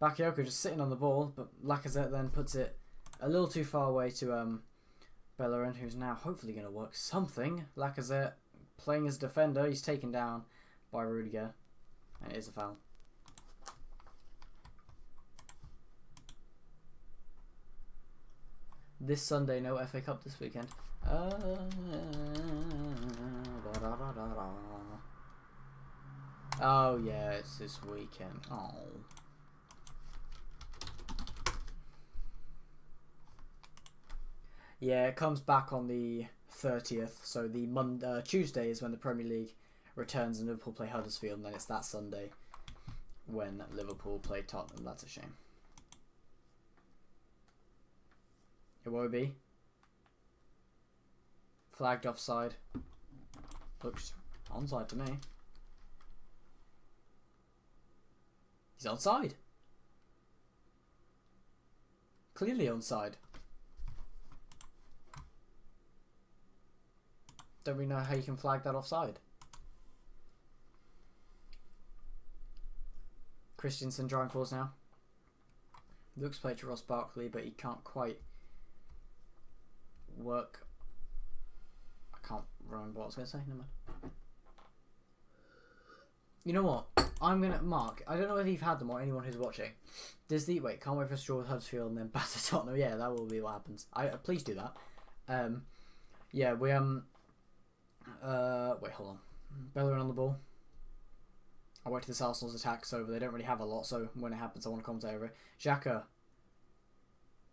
A: Bakayoko just sitting on the ball, but Lacazette then puts it a little too far away to Bellerin, who's now hopefully going to work something. Lacazette playing as defender. He's taken down by Rudiger. And it is a foul. This Sunday, no FA Cup this weekend. Oh yeah, it's this weekend. Oh. Yeah, it comes back on the 30th. So the Tuesday is when the Premier League returns and Liverpool play Huddersfield, and then it's that Sunday when Liverpool play Tottenham. That's a shame. Iwobi. Flagged offside. Looks onside to me. He's onside. Clearly onside. Don't we know how you can flag that offside? Christensen drawing forwards now. Looks played to Ross Barkley, but he can't quite work. I can't remember what I was going to say. Never mind. You know what? I'm going to... Mark, I don't know whether you've had them or anyone who's watching. There's the... Wait, can't wait for a straw with Huddersfield and then batter Tottenham. Yeah, that will be what happens. Please do that. Yeah, we... wait, hold on. Bellerin on the ball. I'll wait till this Arsenal's attack's over. They don't really have a lot, so when it happens, I want to commentate over it. Xhaka.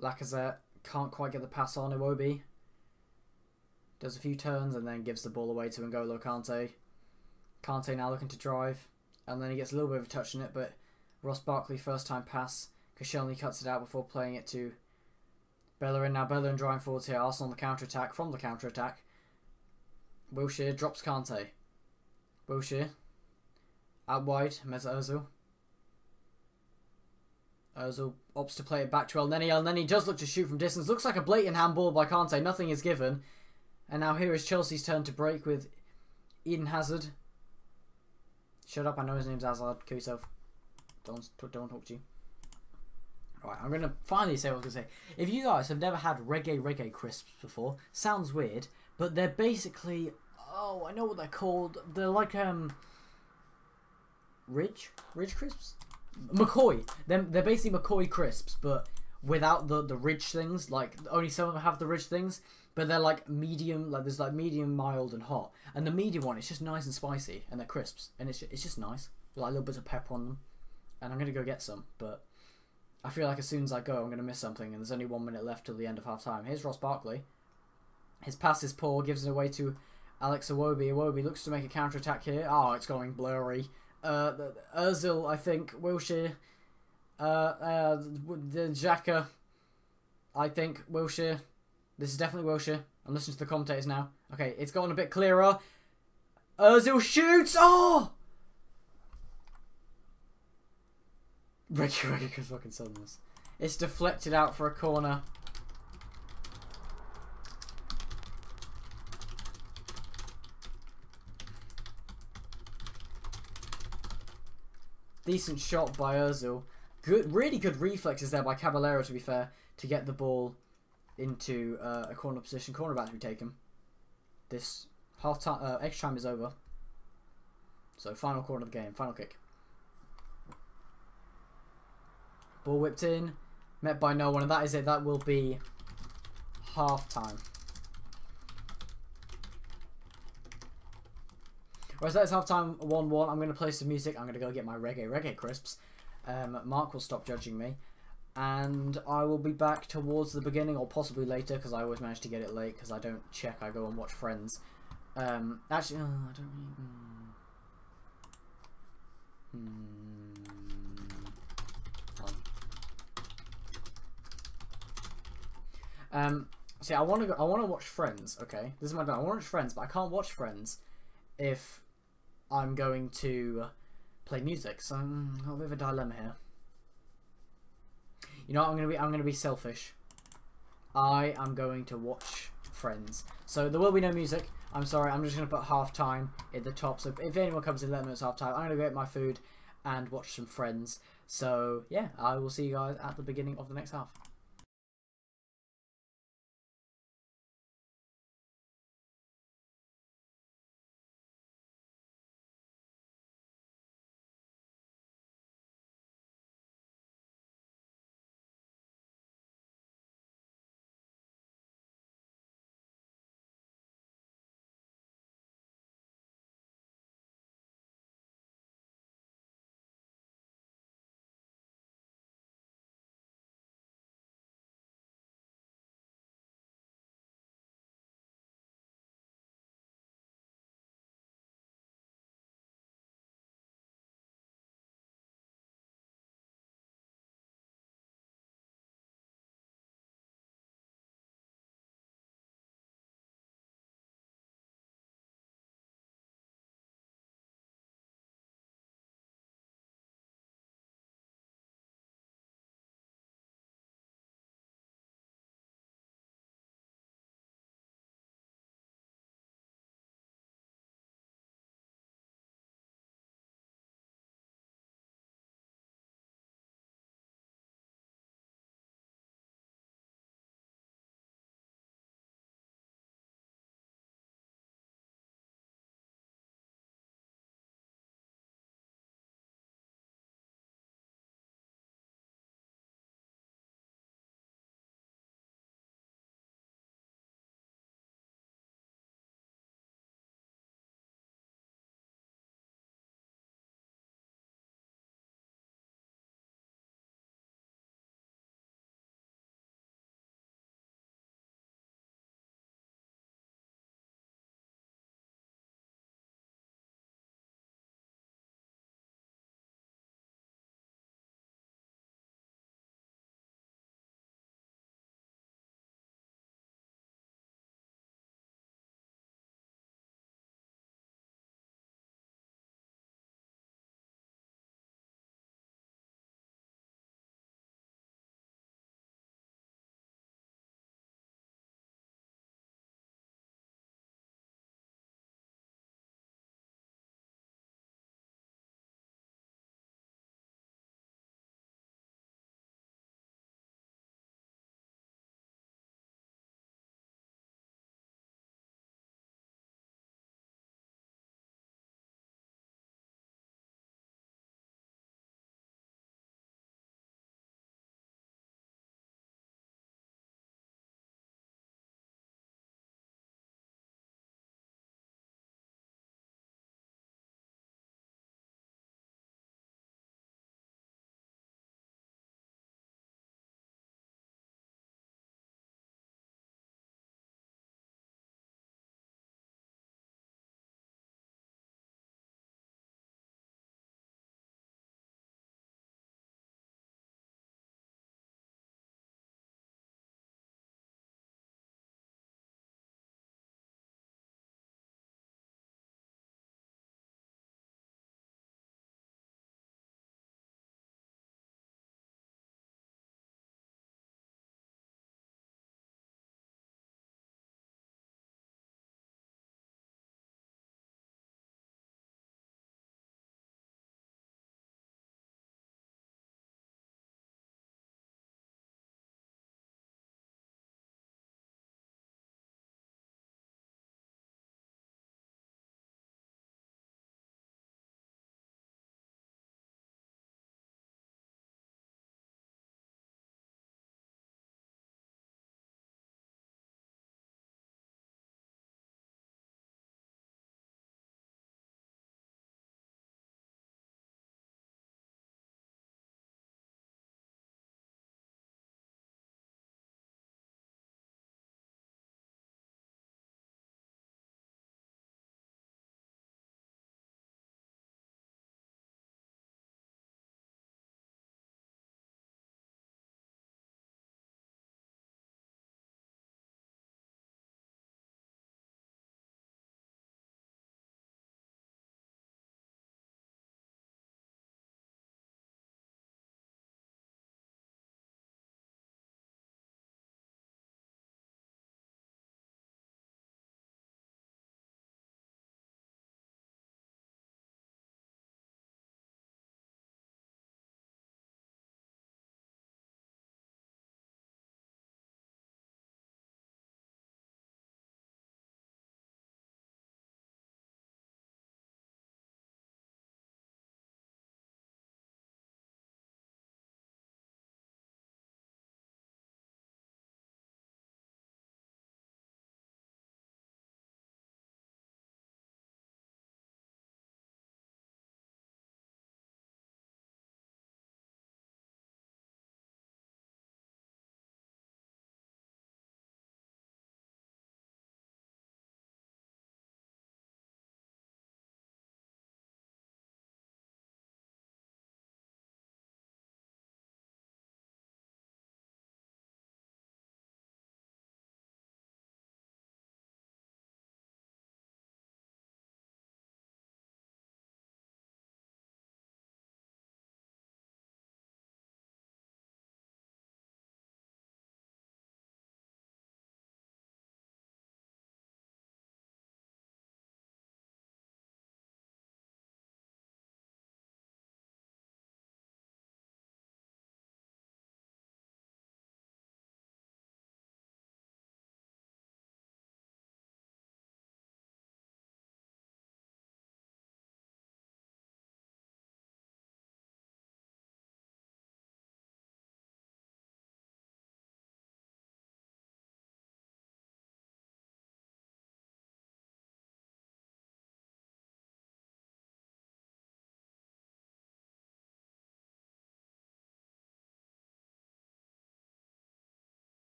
A: Lacazette. Can't quite get the pass on. Iwobi does a few turns and then gives the ball away to N'Golo Kante. Kante now looking to drive, and then he gets a little bit of a touch in it, but Ross Barkley first time pass. Koscielny cuts it out before playing it to Bellerin. Now Bellerin drawing forwards here. Arsenal on the counter attack. From the counter attack, Wilshere drops Kante. Wilshere out wide. Mesut Ozil. Ozil opts to play it back to El Neni. El Neni does look to shoot from distance. Looks like a blatant handball by Kante. Nothing is given. And now here is Chelsea's turn to break with Eden Hazard. Shut up, I know his name's Azad. Kill yourself. Don't talk to you. Right, I'm going to finally say what I was going to say. If you guys have never had reggae crisps before, sounds weird, but they're basically... Oh, I know what they're called. They're like, Ridge crisps? McCoy. They're basically McCoy crisps, but without the ridge things. Like, only some of them have the ridge things, but they're like medium, like there's like medium, mild, and hot. And the medium one, it's just nice and spicy, and they're crisps, and it's just nice. Like a little bit of pepper on them. And I'm going to go get some, but... I feel like as soon as I go, I'm going to miss something, and there's only 1 minute left till the end of half-time. Here's Ross Barkley. His pass is poor, gives it away to Alex Iwobi. Iwobi looks to make a counter-attack here. Oh, it's going blurry. Ozil, I think. Wilshere. The Xhaka. I think. Wilshere. This is definitely Wilshere. I'm listening to the commentators now. Okay, it's gotten a bit clearer. Ozil shoots! Oh! Reggie could fucking sell this. It's deflected out for a corner. Decent shot by Ozil. Good, really good reflexes there by Caballero, to be fair, to get the ball into a corner position. Corner about to be taken. This half time, extra time is over. So final corner of the game, final kick. Ball whipped in, met by no one, and that is it. That will be half time. Whereas that's half time 1-1. I'm going to play some music. I'm going to go get my reggae crisps. Mark will stop judging me. And I will be back towards the beginning or possibly later because I always manage to get it late because I don't check. I go and watch Friends. Actually, I don't really... See, I want to watch Friends. Okay, this is my. I want to watch Friends, but I can't watch Friends if I'm going to play music. So I'm a bit of a dilemma here. You know what, I'm gonna be selfish. I am going to watch Friends. So there will be no music. I'm sorry. I'm just gonna put half time at the top. So if anyone comes in, let me know it's half time. I'm gonna go get my food and watch some Friends. So yeah, I will see you guys at the beginning of the next half.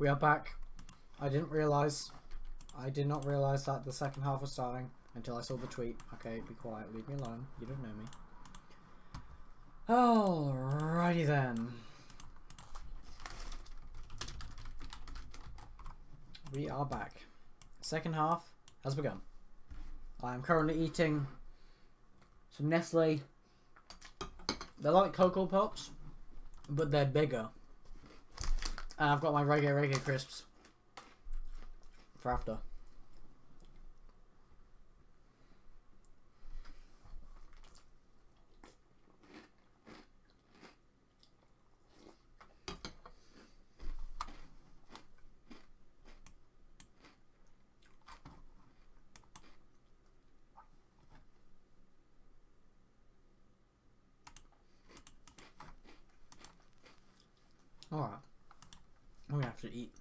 A: We are back. I did not realise that the second half was starting until I saw the tweet. Okay, be quiet. Leave me alone. You don't know me. Alrighty then. We are back. Second half has begun. I am currently eating some Nestle. They're like Cocoa Pops, but they're bigger. And I've got my reggae crisps for after. Alright. I'm going to have to eat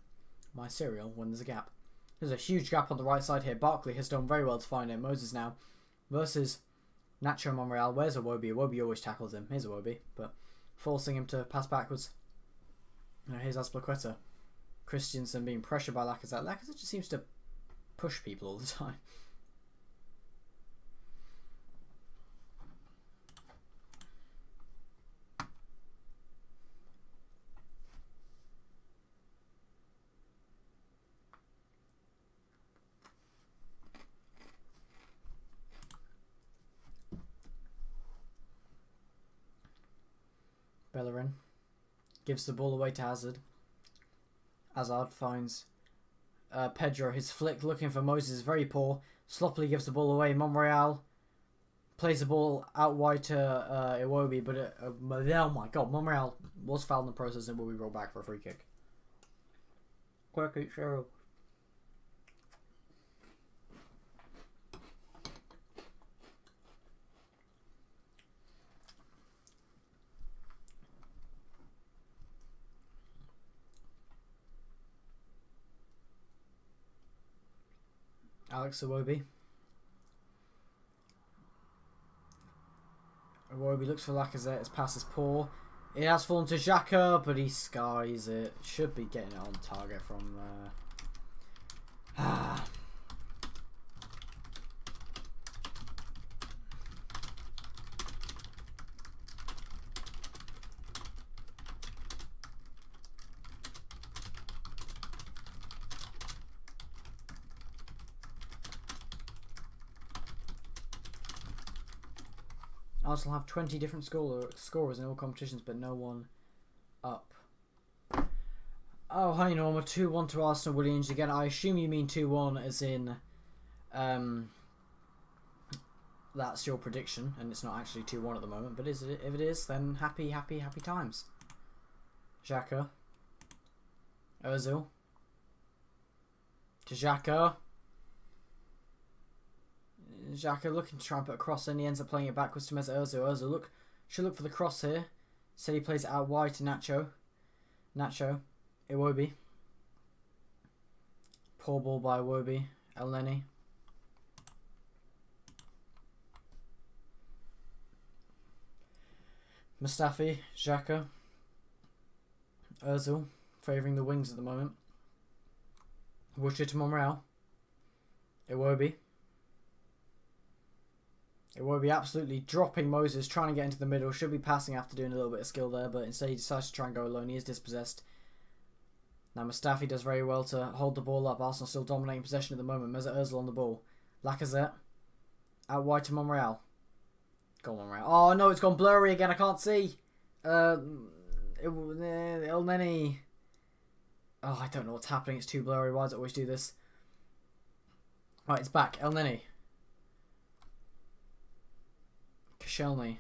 A: my cereal when there's a gap. There's a huge gap on the right side here. Barkley has done very well to find it. Moses now versus Nacho Monreal. Where's Iwobi? Iwobi always tackles him. Here's Iwobi, but forcing him to pass backwards. Here's Azpilicueta. Christensen being pressured by Lacazette. Lacazette just seems to push people all the time. Bellerin gives the ball away to Hazard. Hazard finds Pedro. His flick looking for Moses is very poor. Sloppily gives the ball away. Monreal plays the ball out wide to Iwobi, but oh my god, Monreal was fouled in the process and will be rolled back for a free kick. Quick, Cheryl. Alex Iwobi. Iwobi looks for Lacazette. His pass is poor. It has fallen to Xhaka, but he skies it. Should be getting it on target from there. Arsenal have 20 different scorers in all competitions, but no one up. Oh, hi Norma. 2-1 to Arsenal, Williams again. I assume you mean 2-1 as in that's your prediction, and it's not actually 2-1 at the moment. But if it is, then happy times. Xhaka. Ozil. To Xhaka. Xhaka looking to try and put a cross in. He ends up playing it backwards to Mesut Ozil. Ozil should look for the cross here. Said he plays it out wide to Nacho. Iwobi. Poor ball by Iwobi. Elneny. Mustafi. Xhaka. Ozil favouring the wings at the moment. Woodshire to Monreal. Iwobi. It will be absolutely dropping Moses, trying to get into the middle. Should be passing after doing a little bit of skill there, but instead he decides to try and go alone. He is dispossessed. Now Mustafi does very well to hold the ball up. Arsenal still dominating possession at the moment. Mesut Ozil on the ball. Lacazette. Out wide to Monreal. Go on, Monreal. Oh no, it's gone blurry again. I can't see. Elneny. Oh, I don't know what's happening. It's too blurry. Why does it always do this? Right, it's back. Elneny. Koscielny.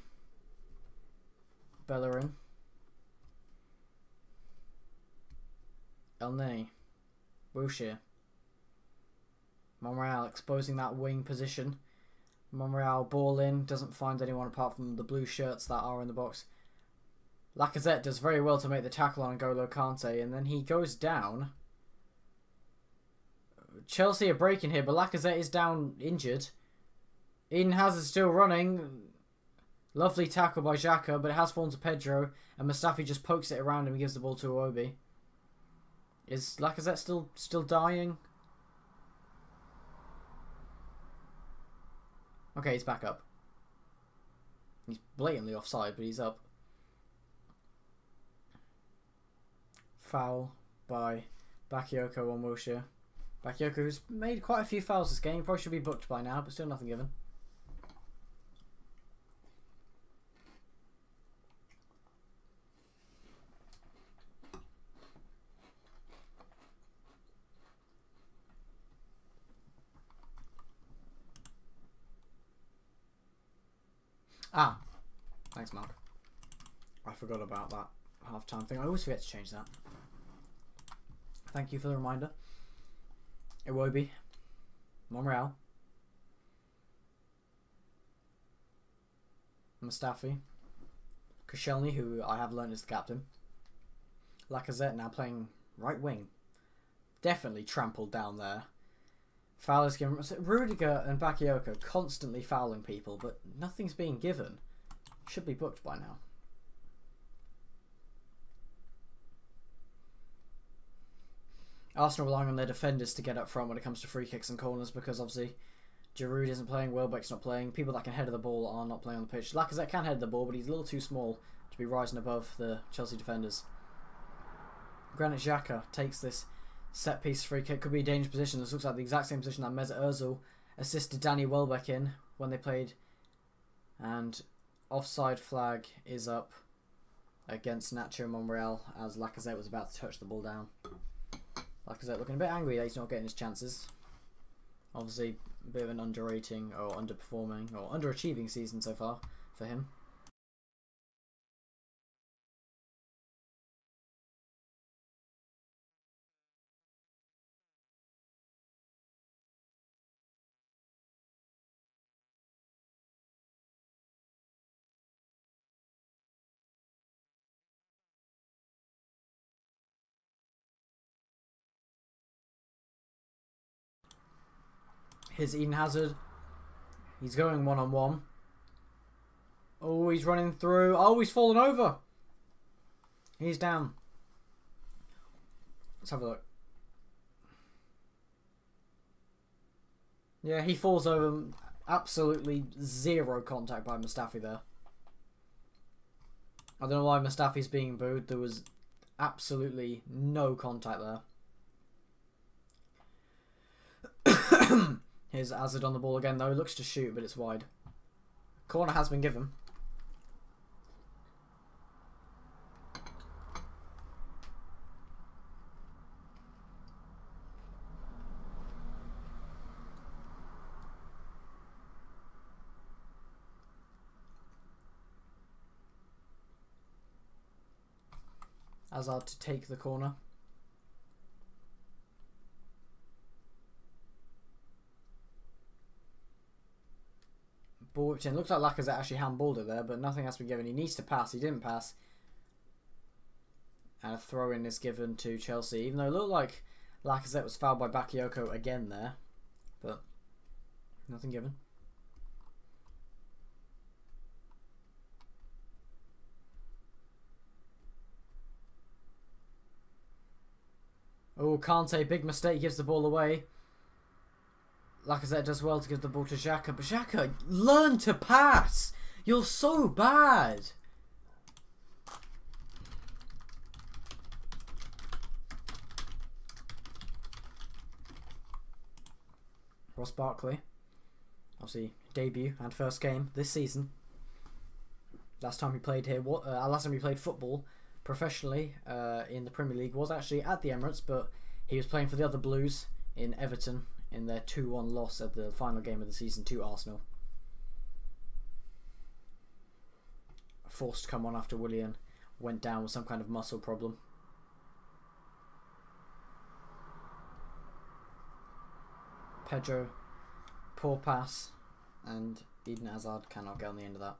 A: Bellerin. Elneny. Wilshere. Monreal exposing that wing position. Monreal ball in. Doesn't find anyone apart from the blue shirts that are in the box. Lacazette does very well to make the tackle on N'Golo Kante. And then he goes down. Chelsea are breaking here, but Lacazette is down injured. Eden Hazard still running. Lovely tackle by Xhaka, but it has fallen to Pedro, and Mustafi just pokes it around him and gives the ball to Iwobi. Is Lacazette still dying? Okay, he's back up. He's blatantly offside, but he's up. Foul by Bakayoko on Wilshere. Bakayoko, who's made quite a few fouls this game, probably should be booked by now, but still nothing given. Ah, thanks, Mark. I forgot about that half-time thing. I always forget to change that. Thank you for the reminder. Iwobi, Monreal, Mustafi, Koscielny, who I have learned is the captain. Lacazette now playing right wing. Definitely trampled down there. Foul is given. Rudiger and Bakayoko constantly fouling people, but nothing's being given. Should be booked by now. Arsenal relying on their defenders to get up front when it comes to free kicks and corners because obviously Giroud isn't playing, Welbeck's not playing. People that can header the ball are not playing on the pitch. Lacazette can head the ball, but he's a little too small to be rising above the Chelsea defenders. Granit Xhaka takes this set piece free kick. Could be a dangerous position. This looks like the exact same position that Mesut Ozil assisted Danny Welbeck in when they played. And offside flag is up against Nacho Monreal as Lacazette was about to touch the ball down. Lacazette looking a bit angry that he's not getting his chances. Obviously, a bit of an underrating or underperforming or underachieving season so far for him. Here's Eden Hazard. He's going one-on-one. Oh, he's running through. Oh, he's fallen over. He's down. Let's have a look. Yeah, he falls over. Absolutely zero contact by Mustafi there. I don't know why Mustafi's being booed. There was absolutely no contact there. Here's Hazard on the ball again though. Looks to shoot, but it's wide. Corner has been given. Hazard to take the corner. Ball whipped in. Looks like Lacazette actually handballed it there, but nothing has been given. He needs to pass. He didn't pass. And a throw-in is given to Chelsea. Even though it looked like Lacazette was fouled by Bakayoko again there. But nothing given. Oh, Kante, big mistake, gives the ball away. Lacazette does well to give the ball to Xhaka, but Xhaka, learn to pass! You're so bad! Ross Barkley, obviously debut and first game this season. Last time he played here, last time he played football professionally in the Premier League was actually at the Emirates, but he was playing for the other Blues in Everton in their 2-1 loss at the final game of the season to Arsenal. Forced to come on after Willian went down with some kind of muscle problem. Pedro, poor pass, and Eden Hazard cannot get on the end of that.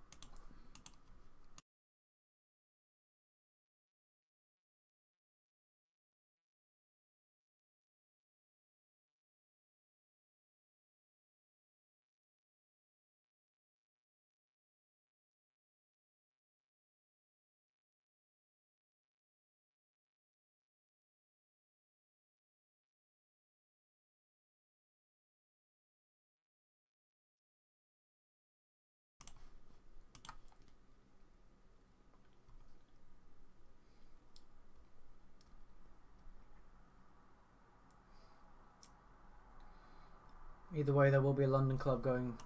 A: Either way, there will be a London club going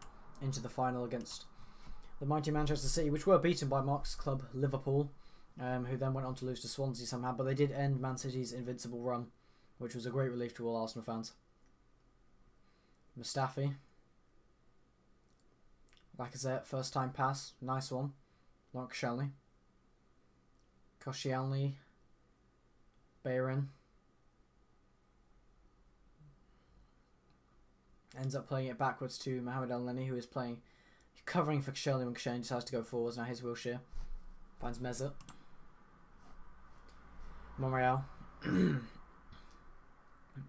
A: into the final against the mighty Manchester City, which were beaten by Mark's club, Liverpool, who then went on to lose to Swansea somehow. But they did end Man City's invincible run, which was a great relief to all Arsenal fans. Mustafi. Lacazette, first time pass. Nice one. Not Koscielny. Koscielny. Bayern. Ends up playing it backwards to Mohamed El-Neni, who is covering for Koscielny when Koscielny decides to go forwards. Now here's Wilshere. Finds Mesut. Monreal.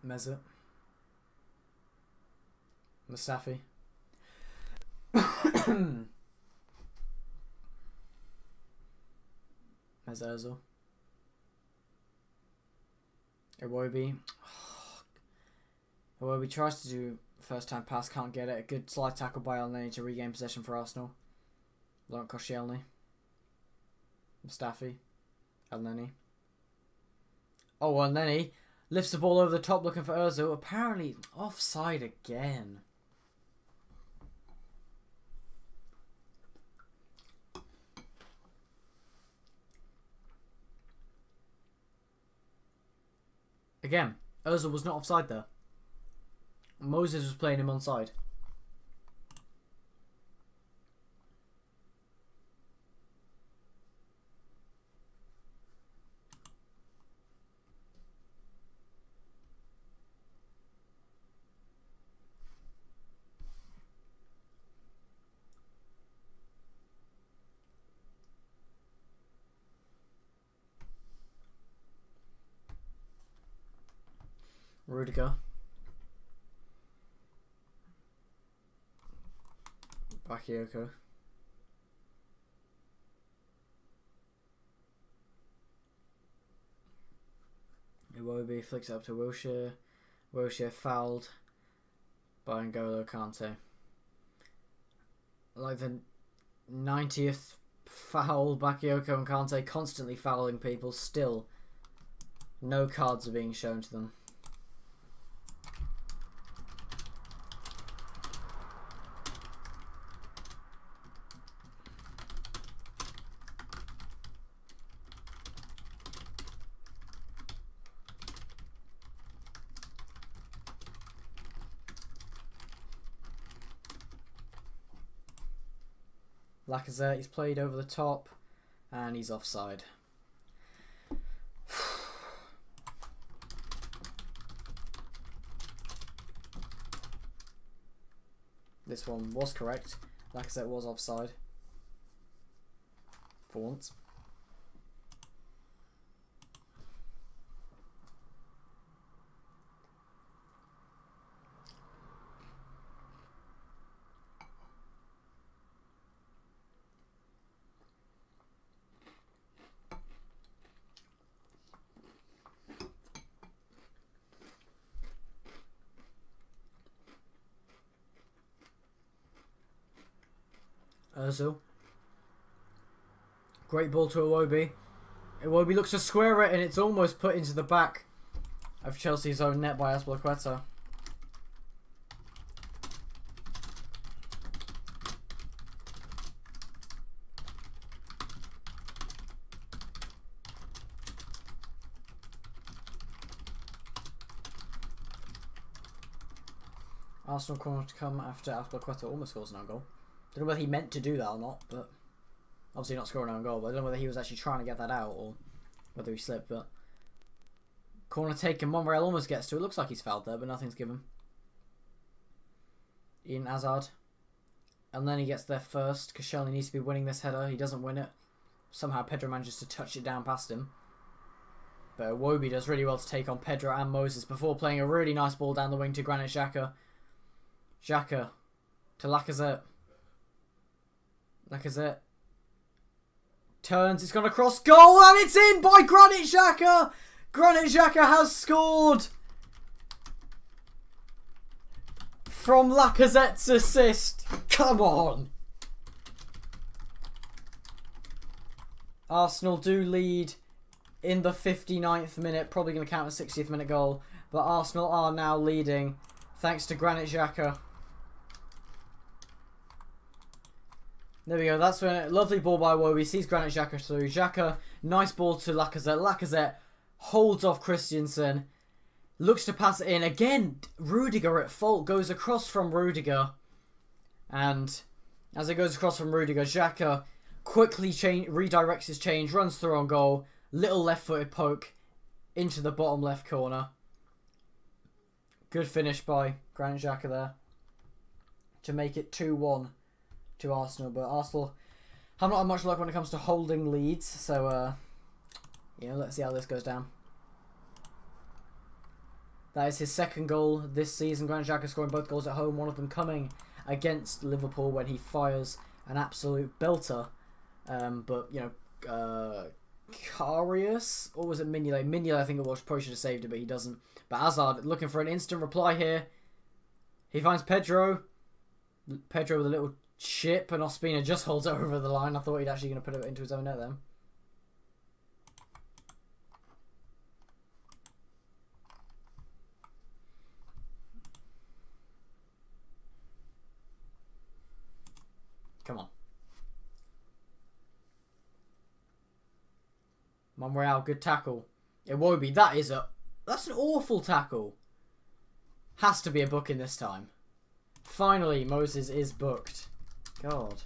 A: Mesut. Mustafi. Mesut Ozil. Iwobi. Iwobi tries to do first time pass, can't get it. A good slide tackle by El-Neni to regain possession for Arsenal. Laurent Koscielny. Mustafi. El-Neni. Oh, El-Neni lifts the ball over the top looking for Ozil. Apparently offside again. Again, Ozil was not offside there. Moses was playing him onside. Rudiger. Bakayoko. Iwobi flicks it up to Wilshere. Wilshere fouled by N'Golo Kante. Like the 90th foul, Bakayoko and Kante constantly fouling people. Still, no cards are being shown to them. Lacazette, he's played over the top and he's offside. This one was correct. Lacazette was offside. For once. Ozil. Great ball to Iwobi. Iwobi looks to square it and it's almost put into the back of Chelsea's own net by Azpilicueta. Arsenal corner to come after Azpilicueta almost scores an own goal. Don't know whether he meant to do that or not, but obviously not scoring an own goal. But I don't know whether he was actually trying to get that out or whether he slipped. But corner taken, Monreal almost gets to it. Looks like he's fouled there, but nothing's given. Eden Hazard, and then he gets there first. Koscielny needs to be winning this header. He doesn't win it. Somehow Pedro manages to touch it down past him. But Iwobi does really well to take on Pedro and Moses before playing a really nice ball down the wing to Granit Xhaka. Xhaka to Lacazette. Lacazette turns, it's gone across goal and it's in by Granit Xhaka! Granit Xhaka has scored! From Lacazette's assist. Come on! Arsenal do lead in the 59th minute, probably going to count a 60th minute goal, but Arsenal are now leading Thanks to Granit Xhaka. There we go. That's when a lovely ball by Iwobi sees Granit Xhaka through. Xhaka, nice ball to Lacazette. Lacazette holds off Christensen. Looks to pass it in. Again, Rudiger at fault. Goes across from Rudiger. And as it goes across from Rudiger, Xhaka quickly redirects his change. Runs through on goal. Little left-footed poke into the bottom left corner. Good finish by Granit Xhaka there. To make it 2-1 to Arsenal. But Arsenal have not had much luck when it comes to holding leads. So, let's see how this goes down. That is his second goal this season. Granit Xhaka scoring both goals at home. One of them coming against Liverpool when he fires an absolute belter. Karius, or was it Mignolet? Mignolet, I think it was. Probably should have saved it, but he doesn't. But Hazard looking for an instant reply here. He finds Pedro. Pedro with a little chip, and Ospina just holds it over the line. I thought he'd actually going to put it into his own net then. Come on. Monreal, good tackle. Iwobi, that's an awful tackle. Has to be a booking this time. Finally, Moses is booked. God.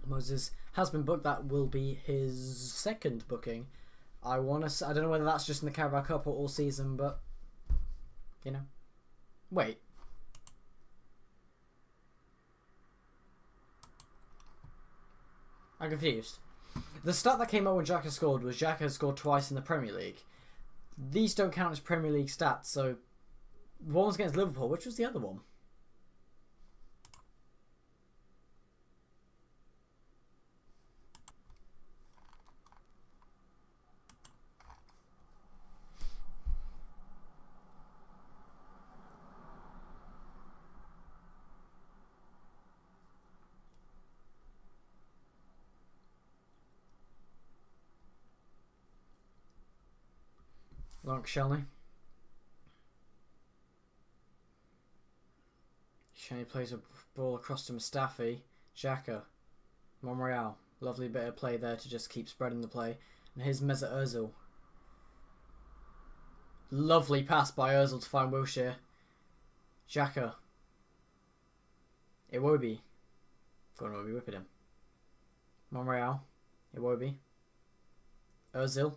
A: Moses has been booked. That will be his second booking. I don't know whether that's just in the Carabao Cup or all season, but wait. I'm confused. The stat that came out when Xhaka scored was Xhaka had scored twice in the Premier League. These don't count as Premier League stats, so one was against Liverpool. Which was the other one? Like Shelly. Shelly plays a ball across to Mustafi. Xhaka. Monreal. Lovely bit of play there to just keep spreading the play. And here's Mesut Ozil. Lovely pass by Ozil to find Wilshere. Xhaka. Iwobi. Go on, Iwobi, whip at him. Monreal. Iwobi. Ozil.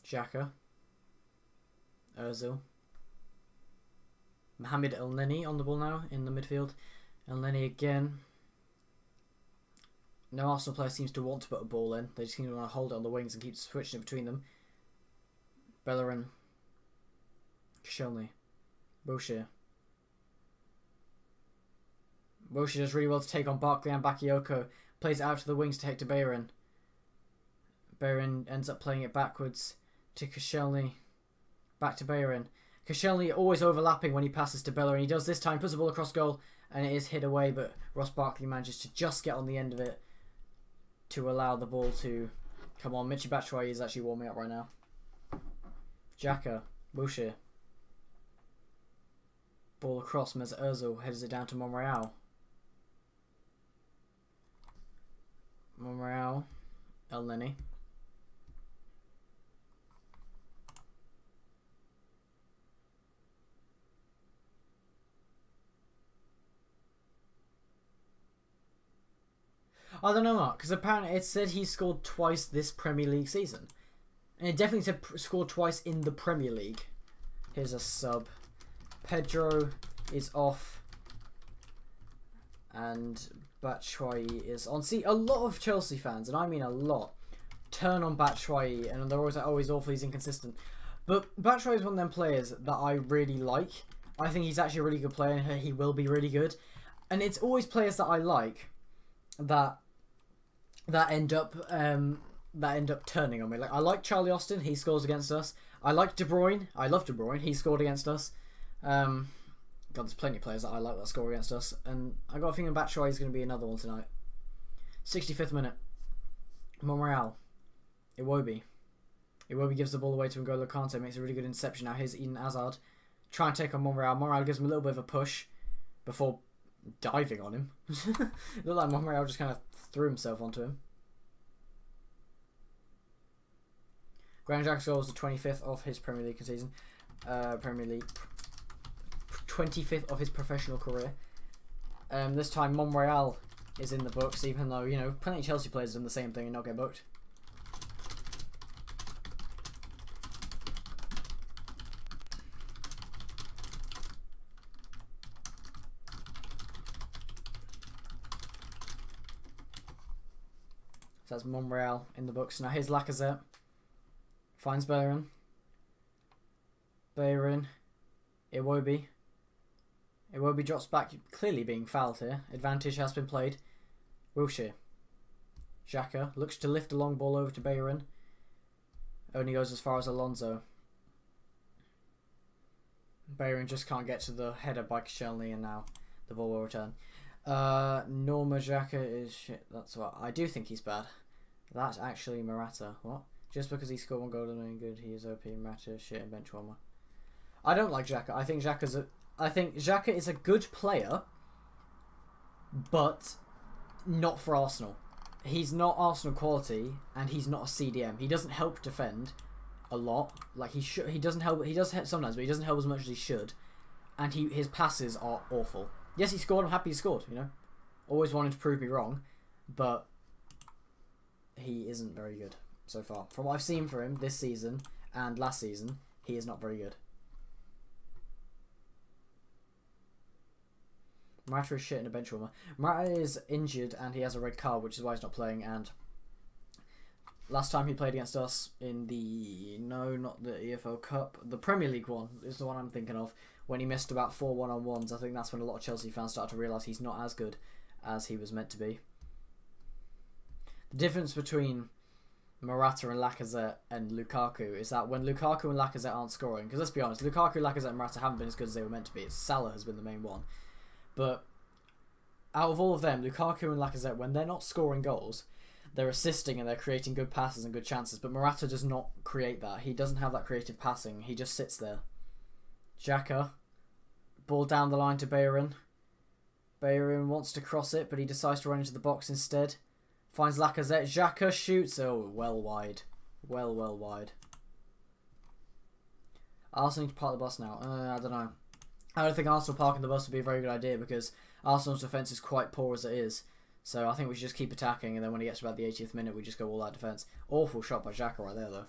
A: Xhaka. Ozil. Mohamed El-Neni on the ball now in the midfield. El-Neni again. No Arsenal player seems to want to put a ball in. They just seem to want to hold it on the wings and keep switching it between them. Bellerin. Koscielny. Wilshere. Wilshere does really well to take on Barkley and Bakayoko. Plays it out to the wings to Hector Bellerin. Bellerin ends up playing it backwards to Koscielny. Back to Bellerin. Koscielny always overlapping when he passes to Bellerin. He does this time, puts the ball across goal, and it is hit away, but Ross Barkley manages to just get on the end of it to allow the ball to come on. Michy Batshuayi is actually warming up right now. Xhaka. Wilshere. Ball across. Mesut Ozil heads it down to Monreal. Monreal. El-Neni. I don't know, Mark, because apparently it said he scored twice this Premier League season. And it definitely said scored twice in the Premier League. Here's a sub. Pedro is off. And Batshuayi is on. See, a lot of Chelsea fans, and I mean a lot, turn on Batshuayi, and they're always like, oh, he's awful, he's inconsistent. But Batshuayi is one of them players that I really like. I think he's actually a really good player, and he will be really good. And it's always players that I like that end up turning on me. Like, I like Charlie Austin, he scores against us. I like De Bruyne. I love De Bruyne. He scored against us. God, there's plenty of players that I like that score against us. And I got a feeling Batshuayi is going to be another one tonight. 65th minute. Monreal. Iwobi. Iwobi gives the ball away to N'Golo Kante. Makes a really good interception. Now here's Eden Hazard. Try and take on Monreal. Monreal gives him a little bit of a push before diving on him. It looked like Monreal just kind of threw himself onto him. Granit Xhaka scores the 25th of his Premier League season. Premier League. 25th of his professional career. This time Monreal is in the books, even though, you know, plenty of Chelsea players have done the same thing and not get booked. So that's Monreal in the books. Now here's Lacazette. Finds Bellerin. Bellerin. Iwobi. Iwobi drops back, clearly being fouled here. Advantage has been played. Wilshere. Xhaka looks to lift a long ball over to Bellerin. Only goes as far as Alonso. Bellerin just can't get to the header by Koscielny, and now the ball will return. Norma Xhaka is shit. That's what I do think he's bad. That's actually Morata. What? Just because he scored one goal doesn't mean good. He is OP. Morata shit and bench warmer. I don't like Xhaka. I think Xhaka is a good player, but not for Arsenal. He's not Arsenal quality, and he's not a CDM. He doesn't help defend a lot. Like he should. He doesn't help. He does sometimes, but he doesn't help as much as he should. And his passes are awful. Yes, he scored. I'm happy he scored. You know, always wanted to prove me wrong, but he isn't very good so far. From what I've seen for him this season and last season, he is not very good. Morata is shit in a bench warmer. Morata is injured and he has a red card, which is why he's not playing. And last time he played against us in the... No, not the EFL Cup. The Premier League one is the one I'm thinking of. When he missed about 4 one-on-ones. I think that's when a lot of Chelsea fans started to realise he's not as good as he was meant to be. The difference between Morata and Lacazette and Lukaku is that when Lukaku and Lacazette aren't scoring... Because let's be honest, Lukaku, Lacazette and Morata haven't been as good as they were meant to be. Salah has been the main one. But out of all of them, Lukaku and Lacazette, when they're not scoring goals, they're assisting and they're creating good passes and good chances. But Morata does not create that. He doesn't have that creative passing. He just sits there. Xhaka. Ball down the line to Bellerin. Bellerin wants to cross it, but he decides to run into the box instead. Finds Lacazette. Xhaka shoots. Oh, well wide. Well wide. Arsenal need to park the bus now. I don't know. I don't think Arsenal parking the bus would be a very good idea because Arsenal's defence is quite poor as it is. So I think we should just keep attacking, and then when he gets to about the 80th minute, we just go all out defence. Awful shot by Xhaka right there, though.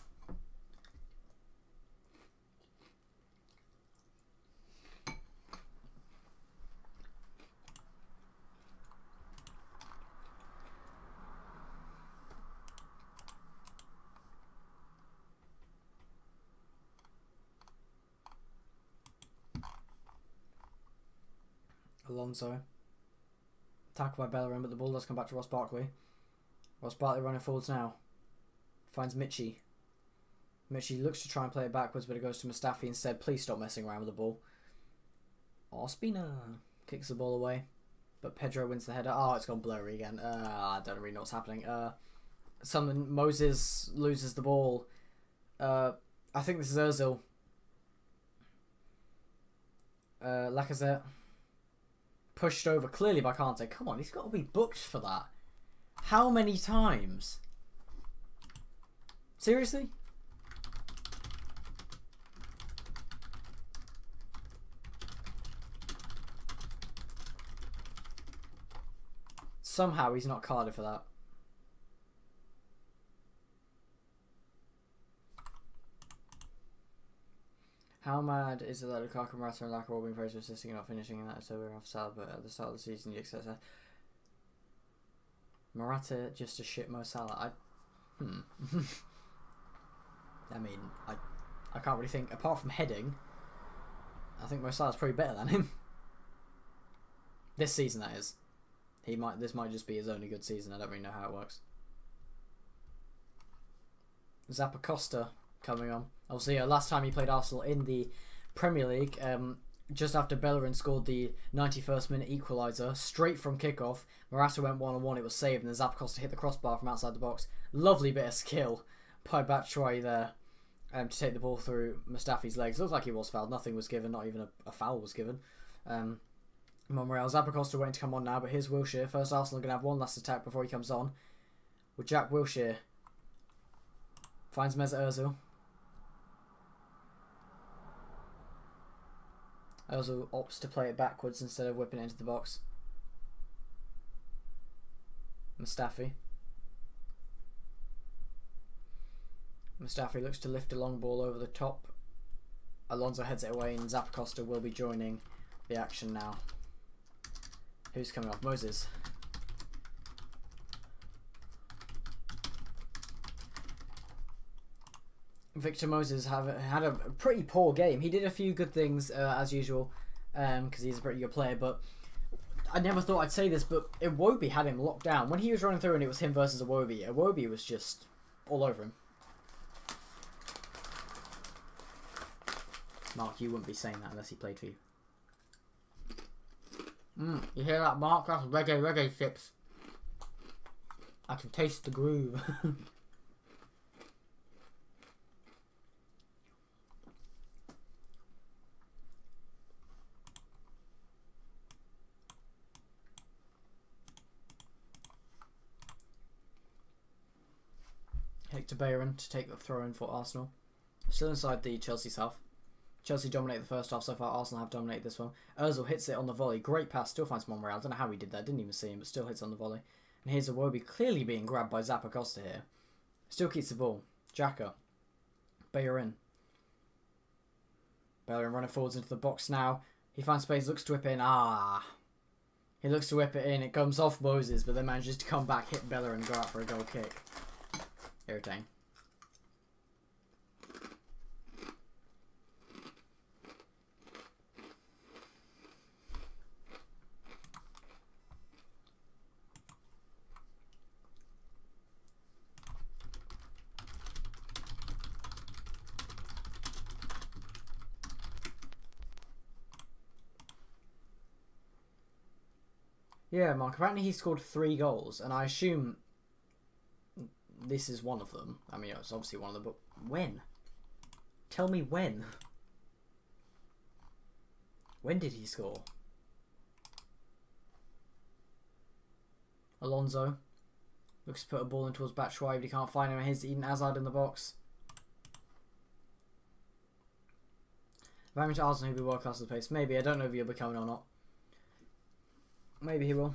A: Alonso. Tackled by Bellerin, but the ball does come back to Ross Barkley. Ross Barkley running forwards now. Finds Michy. Michy looks to try and play it backwards, but it goes to Mustafi instead. Please stop messing around with the ball. Ospina kicks the ball away, but Pedro wins the header. Oh, it's gone blurry again. I don't really know what's happening. Moses loses the ball. I think this is Ozil. Lacazette. Pushed over clearly by Kante. Come on, he's got to be booked for that. How many times? Seriously? Somehow he's not carded for that. How mad is it that Lukaku, Morata and Lacazette are all being praised for assisting and not finishing, and that is so we're off Salah, but at the start of the season you expect that. Morata just a shit Mo Salah. I mean, I can't really think, apart from heading, I think Mo Salah's probably better than him. This season, that is. This might just be his only good season. I don't really know how it works. Zappacosta coming on. Obviously, last time he played Arsenal in the Premier League, just after Bellerin scored the 91st minute equaliser, straight from kickoff, Morata went one-on-one, it was saved, and then Zappacosta hit the crossbar from outside the box. Lovely bit of skill by Batshuayi there to take the ball through Mustafi's legs. Looked like he was fouled. Nothing was given, not even a foul was given. Monreal, Zappacosta waiting to come on now, but here's Wilshere. First Arsenal going to have one last attack before he comes on. With Jack Wilshere. Finds Mesut Ozil. Ozil opts to play it backwards instead of whipping it into the box. Mustafi. Mustafi looks to lift a long ball over the top. Alonso heads it away and Zappacosta will be joining the action now. Who's coming off? Moses. Victor Moses had a pretty poor game. He did a few good things as usual because he's a pretty good player, but I never thought I'd say this, but Iwobi had him locked down. When he was running through and it was him versus Iwobi was just all over him. Mark, you wouldn't be saying that unless he played for you. You hear that, Mark? That's reggae chips. I can taste the groove. Hector Bellerin to take the throw in for Arsenal. Still inside the Chelsea half. Chelsea dominated the first half so far. Arsenal have dominated this one. Ozil hits it on the volley. Great pass. Still finds Monreal. I don't know how he did that. Didn't even see him, but still hits on the volley. And here's Iwobi clearly being grabbed by Zappacosta here. Still keeps the ball. Xhaka. Bellerin. Bellerin running forwards into the box now. He finds space. Looks to whip in. He looks to whip it in. It comes off Moses, but then manages to come back, hit Bellerin, and go out for a goal kick. Irritating. Yeah, Mark, apparently he scored 3 goals, and I assume this is one of them. I mean, it's obviously one of them, but when? Tell me when. When did he score? Alonso looks to put a ball in towards Batshuayi, but he can't find him. Here's Eden Hazard in the box. Very much Arsenal will be world class at the pace. Maybe. I don't know if he'll be coming or not. Maybe he will.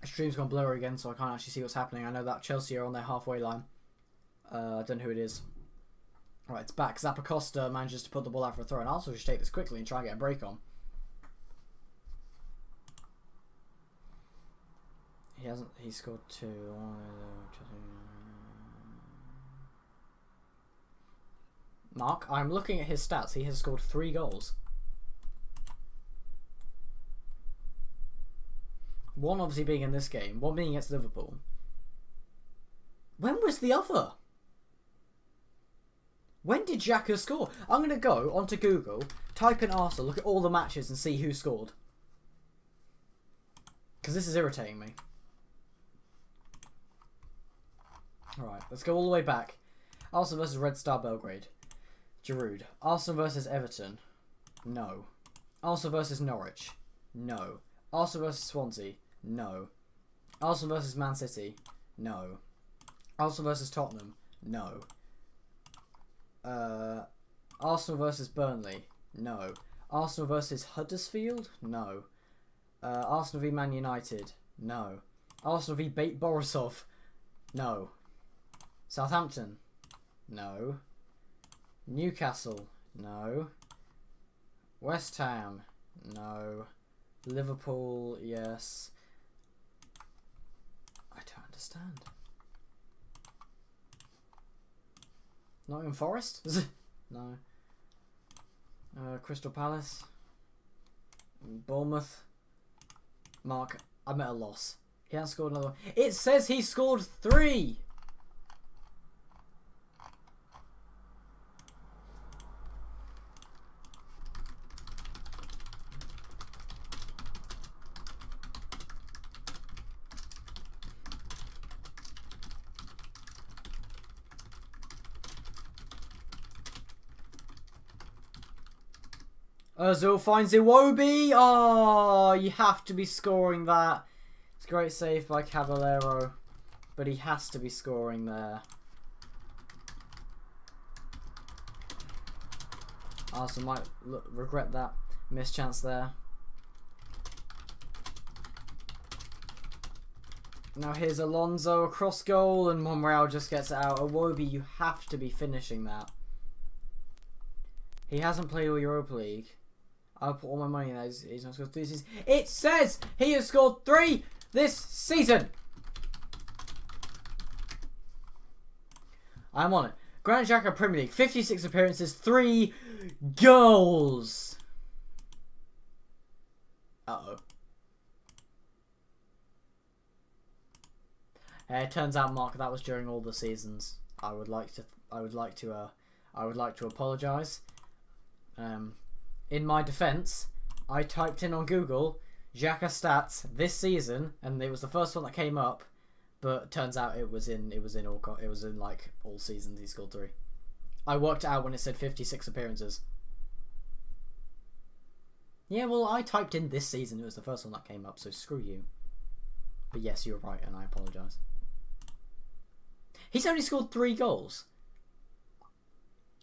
A: Stream's gone blurry again, so I can't actually see what's happening. I know that Chelsea are on their halfway line. I don't know who it is. Right, it's back. Zappacosta manages to put the ball out for a throw, and Arsenal should take this quickly and try and get a break on. He hasn't. He scored 2. Mark, I'm looking at his stats. He has scored 3 goals. One obviously being in this game, one being against Liverpool. When was the other? When did Xhaka score? I'm going to go onto Google, type in Arsenal, look at all the matches and see who scored. Because this is irritating me. Alright, let's go all the way back. Arsenal versus Red Star Belgrade. Giroud. Arsenal versus Everton. No. Arsenal versus Norwich. No. Arsenal versus Swansea. No. Arsenal versus Man City. No. Arsenal versus Tottenham. No. Arsenal versus Burnley. No. Arsenal versus Huddersfield. No. Arsenal v Man United. No. Arsenal v Borisov. No. Southampton. No. Newcastle. No. West Ham. No. Liverpool. Yes. understand. Nottingham Forest? No. Crystal Palace. Bournemouth. Mark, I'm at a loss. He hasn't scored another one. It says he scored 3! Ozil finds Iwobi. Oh, you have to be scoring that. It's a great save by Caballero, but he has to be scoring there. Arsenal might regret that missed chance there. Now here's Alonso across goal, and Monreal just gets it out. Iwobi, you have to be finishing that. He hasn't played all Europa League. I'll put all my money in that. He's not scored 3 seasons. It says he has scored 3 this season. I'm on it. Granit Xhaka Premier League. 56 appearances, 3 goals. Uh-oh. It turns out, Mark, that was during all the seasons. I would like to apologise. In my defence, I typed in on Google Xhaka stats this season, and it was the first one that came up. But turns out it was in like all seasons he scored 3. I worked out when it said 56 appearances. Yeah, well, I typed in this season. It was the first one that came up, so screw you. But yes, you're right, and I apologise. He's only scored 3 goals.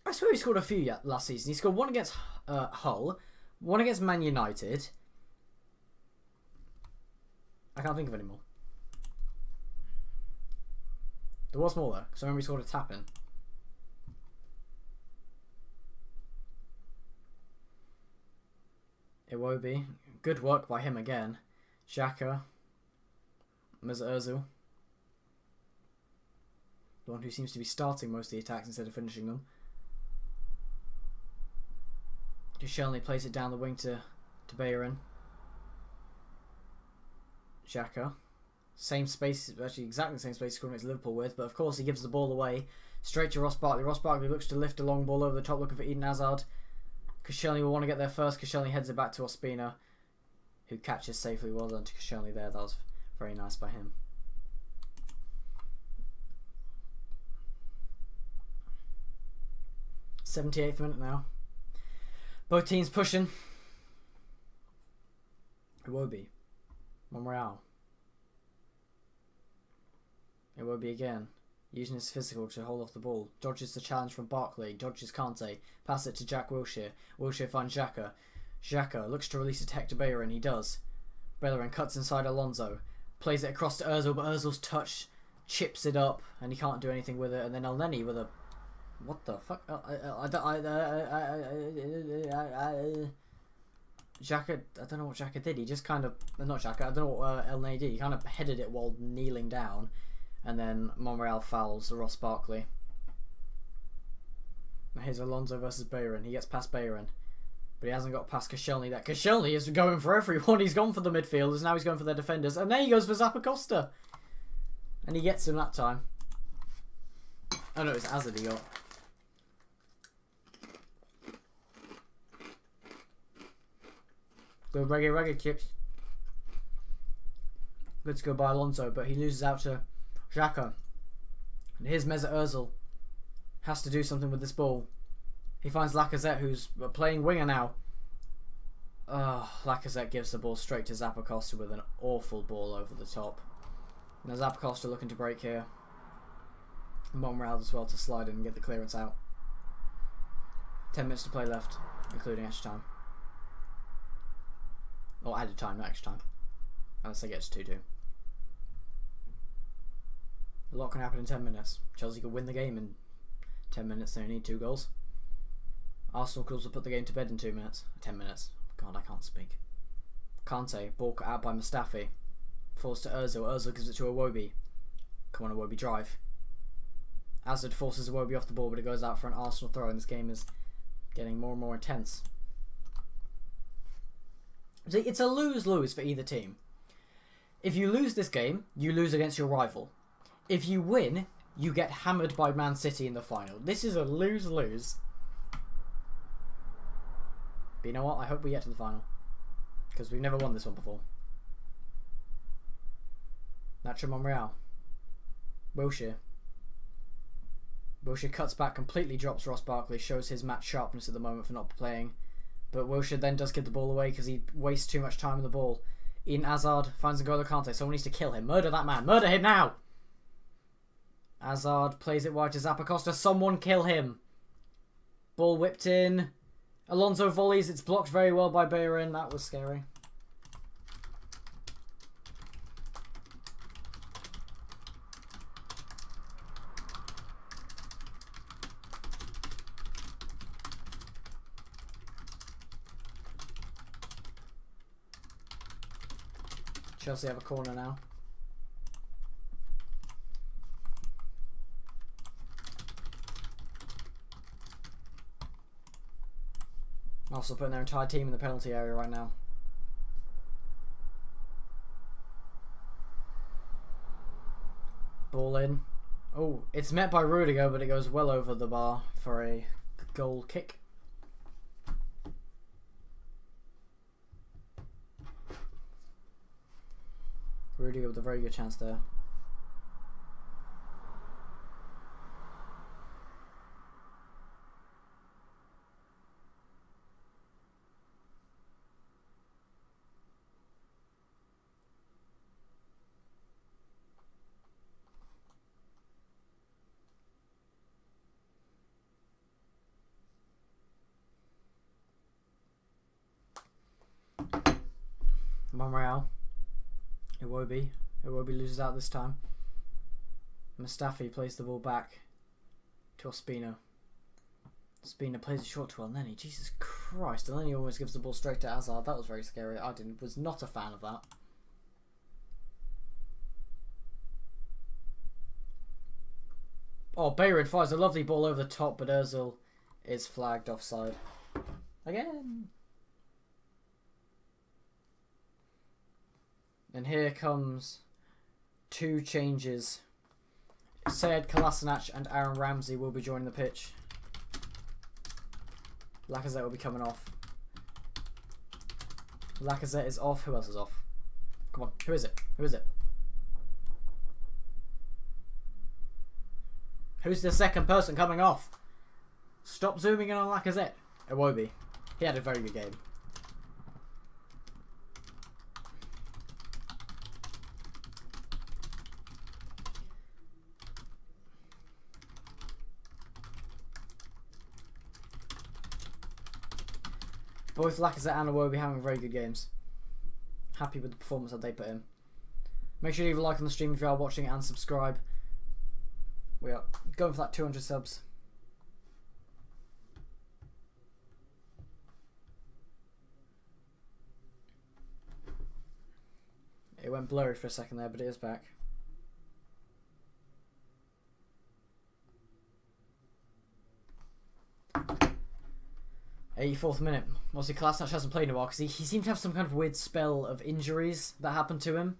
A: I swear he scored a few last season. He scored 1 against Hull, 1 against Man United. I can't think of any more. There was more though, because I remember he scored a tap-in. Iwobi. Good work by him again. Xhaka. Mesut Ozil. The one who seems to be starting most of the attacks instead of finishing them. Koscielny plays it down the wing to Bayern. Xhaka. Same space, actually exactly the same space he scored against Liverpool with, but of course he gives the ball away. Straight to Ross Barkley. Ross Barkley looks to lift a long ball over the top looking for Eden Hazard. Koscielny will want to get there first. Koscielny heads it back to Ospina, who catches safely. Well done to Koscielny there. That was very nice by him. '78th minute now. Both teams pushing. Iwobi. Monreal. Iwobi again. Using his physical to hold off the ball. Dodges the challenge from Barkley. Dodges Kante. Pass it to Jack Wilshere. Wilshere finds Xhaka. Xhaka looks to release it to Hector Bellerin. He does. Bellerin cuts inside Alonso. Plays it across to Ozil, but Ozil's touch chips it up and he can't do anything with it. And then Elneny with a... What the fuck? Xhaka, I don't know what Xhaka did. He just kind of... Not Xhaka, I don't know what Elneny did. He kind of headed it while kneeling down. And then Monreal fouls Ross Barkley. Now here's Alonso versus Bayern. He gets past Bayern. But he hasn't got past Koscielny. That Koscielny is going for everyone. He's gone for the midfielders. Now he's going for their defenders. And there he goes for Zappacosta. And he gets him that time. Oh no, it's Hazard he got. Good reggae chips. Good to go by Alonso, but he loses out to Xhaka. And here's Mesut Ozil. Has to do something with this ball. He finds Lacazette, who's playing winger now. Oh, Lacazette gives the ball straight to Zappacosta with an awful ball over the top. Now Zappacosta looking to break here. Monreal as well to slide in and get the clearance out. 10 minutes to play left, including extra time. Or added time, not extra time. Unless they get to 2-2. A lot can happen in 10 minutes. Chelsea could win the game in 10 minutes. They only need 2 goals. Arsenal could also put the game to bed in 2 minutes. 10 minutes. God, I can't speak. Kante, ball cut out by Mustafi. Falls to Ozil. Ozil gives it to Iwobi. Come on, Iwobi, drive. Hazard forces Iwobi off the ball, but it goes out for an Arsenal throw, and this game is getting more and more intense. See, it's a lose-lose for either team. If you lose this game, you lose against your rival. If you win, you get hammered by Man City in the final. This is a lose-lose. But you know what? I hope we get to the final. Because we've never won this one before. Nacho Monreal. Wilshere. Wilshere cuts back, completely drops Ross Barkley, shows his match sharpness at the moment for not playing. But Wilshere then does give the ball away because he wastes too much time on the ball. Eden Hazard finds N'Golo Kante. Someone needs to kill him. Murder that man. Murder him now! Hazard plays it wide to Zappacosta. Someone kill him. Ball whipped in. Alonso volleys. It's blocked very well by Bayern. That was scary. Chelsea have a corner now. Also putting their entire team in the penalty area right now. Ball in. Oh, it's met by Rudiger, but it goes well over the bar for a goal kick. Rudiger with a very good chance there. Monreal. Iwobi loses out this time. Mustafi plays the ball back to Ospina. Ospina plays it short to Elneny. Jesus Christ. Elneny almost gives the ball straight to Hazard. That was very scary. I was not a fan of that. Oh, Bayern fires a lovely ball over the top, but Ozil is flagged offside. Again. And here comes two changes. Sead Kolasinac and Aaron Ramsey will be joining the pitch. Lacazette will be coming off. Lacazette is off. Who else is off? Come on. Who is it? Who is it? Who's the second person coming off? Stop zooming in on Lacazette. Iwobi. He had a very good game. Both Lacazette and Iwobi having very good games. Happy with the performance that they put in. Make sure you leave a like on the stream if you are watching and subscribe. We are going for that 200 subs. It went blurry for a second there, but it is back. 84th minute. Obviously, Kolasinac hasn't played in a while because he seemed to have some kind of weird spell of injuries that happened to him.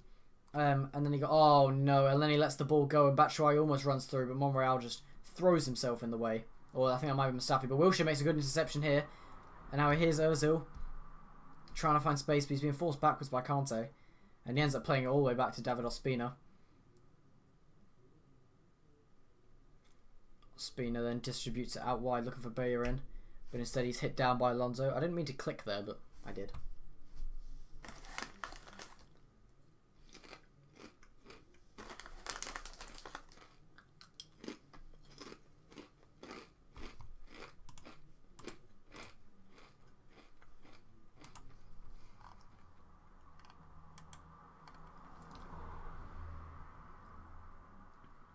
A: And then he got, oh no, and then he lets the ball go and Batshuayi almost runs through, but Monreal just throws himself in the way. Or I think that might be Mustafi, but Wilshere makes a good interception here. And now here's Ozil trying to find space, but he's being forced backwards by Kante. And he ends up playing it all the way back to David Ospina. Ospina then distributes it out wide looking for Bayern. But instead he's hit down by Alonso. I didn't mean to click there, but I did.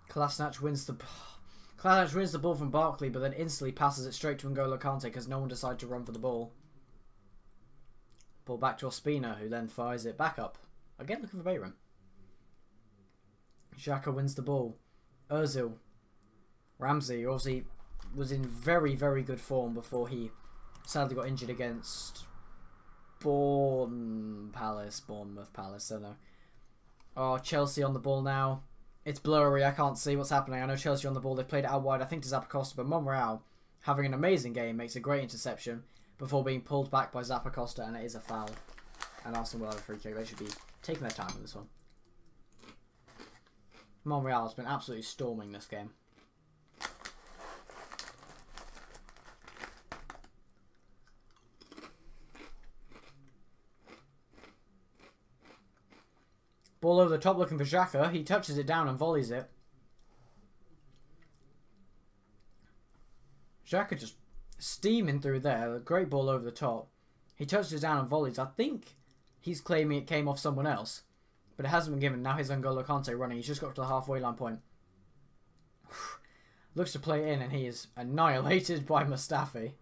A: Kolasinac wins the ball from Barkley, but then instantly passes it straight to N'Golo Kante because no one decided to run for the ball. Ball back to Ospina, who then fires it back up. Again, looking for Bayern. Xhaka wins the ball. Ozil. Ramsey obviously was in very, very good form before he sadly got injured against Bournemouth Palace, don't know. Oh, Chelsea on the ball now. It's blurry, I can't see what's happening. I know Chelsea on the ball, they've played it out wide, I think to Zappacosta, but Monreal, having an amazing game, makes a great interception before being pulled back by Zappacosta, and it is a foul. And Arsenal will have a free kick. They should be taking their time with this one. Monreal has been absolutely storming this game. Ball over the top looking for Xhaka. He touches it down and volleys it. Xhaka just steaming through there. A great ball over the top. He touches it down and volleys. I think he's claiming it came off someone else. But it hasn't been given. Now here's N'Golo Kante running. He's just got to the halfway line point. Looks to play it in and he is annihilated by Mustafi.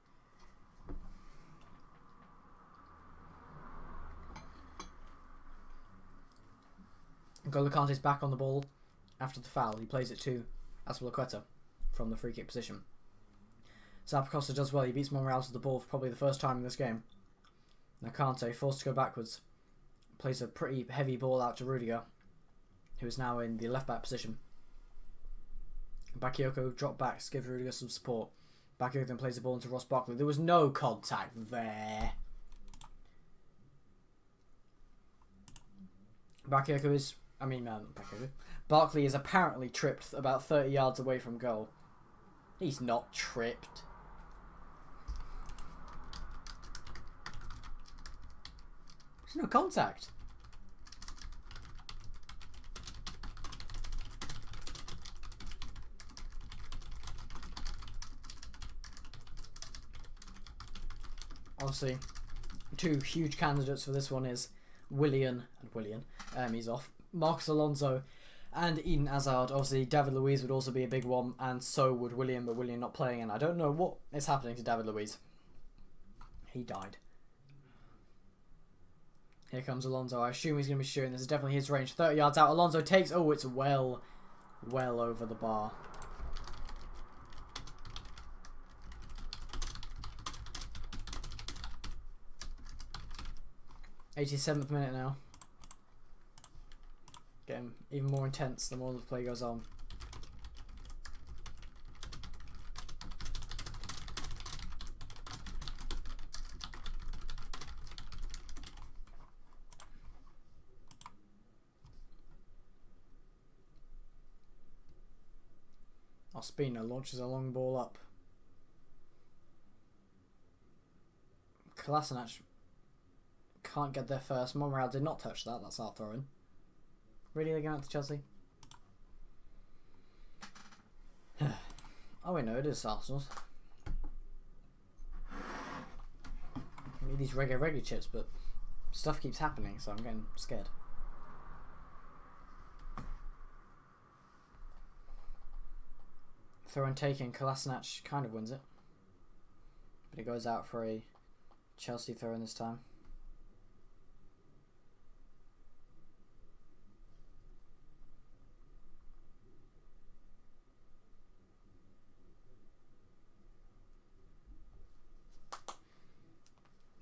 A: N'Golo Kante's back on the ball after the foul. He plays it to Azpilicueta from the free kick position. Zappacosta does well. He beats Monreal to the ball for probably the first time in this game. Now Kante, forced to go backwards, plays a pretty heavy ball out to Rudiger, who is now in the left-back position. Bakayoko drop backs, gives Rudiger some support. Bakayoko then plays the ball into Ross Barkley. There was no contact there. Bakayoko is... Barkley is apparently tripped about 30 yards away from goal. He's not tripped. There's no contact. Obviously, two huge candidates for this one is Willian. He's off. Marcos Alonso and Eden Hazard. Obviously, David Luiz would also be a big one, and so would Willian, but Willian not playing, and I don't know what is happening to David Luiz. He died. Here comes Alonso. I assume he's going to be shooting. This is definitely his range. 30 yards out. Alonso takes... Oh, it's well over the bar. '87th minute now. Getting even more intense the more the play goes on. Ospina launches a long ball up. Kolasinac can't get there first. Monreal did not touch that. That's our throw-in. Really, they're going out to Chelsea? Oh wait, no, it is Arsenal's. I need these reggae chips, but stuff keeps happening, so I'm getting scared. Throw and taking, Kolasinac kind of wins it. But it goes out for a Chelsea throw in this time.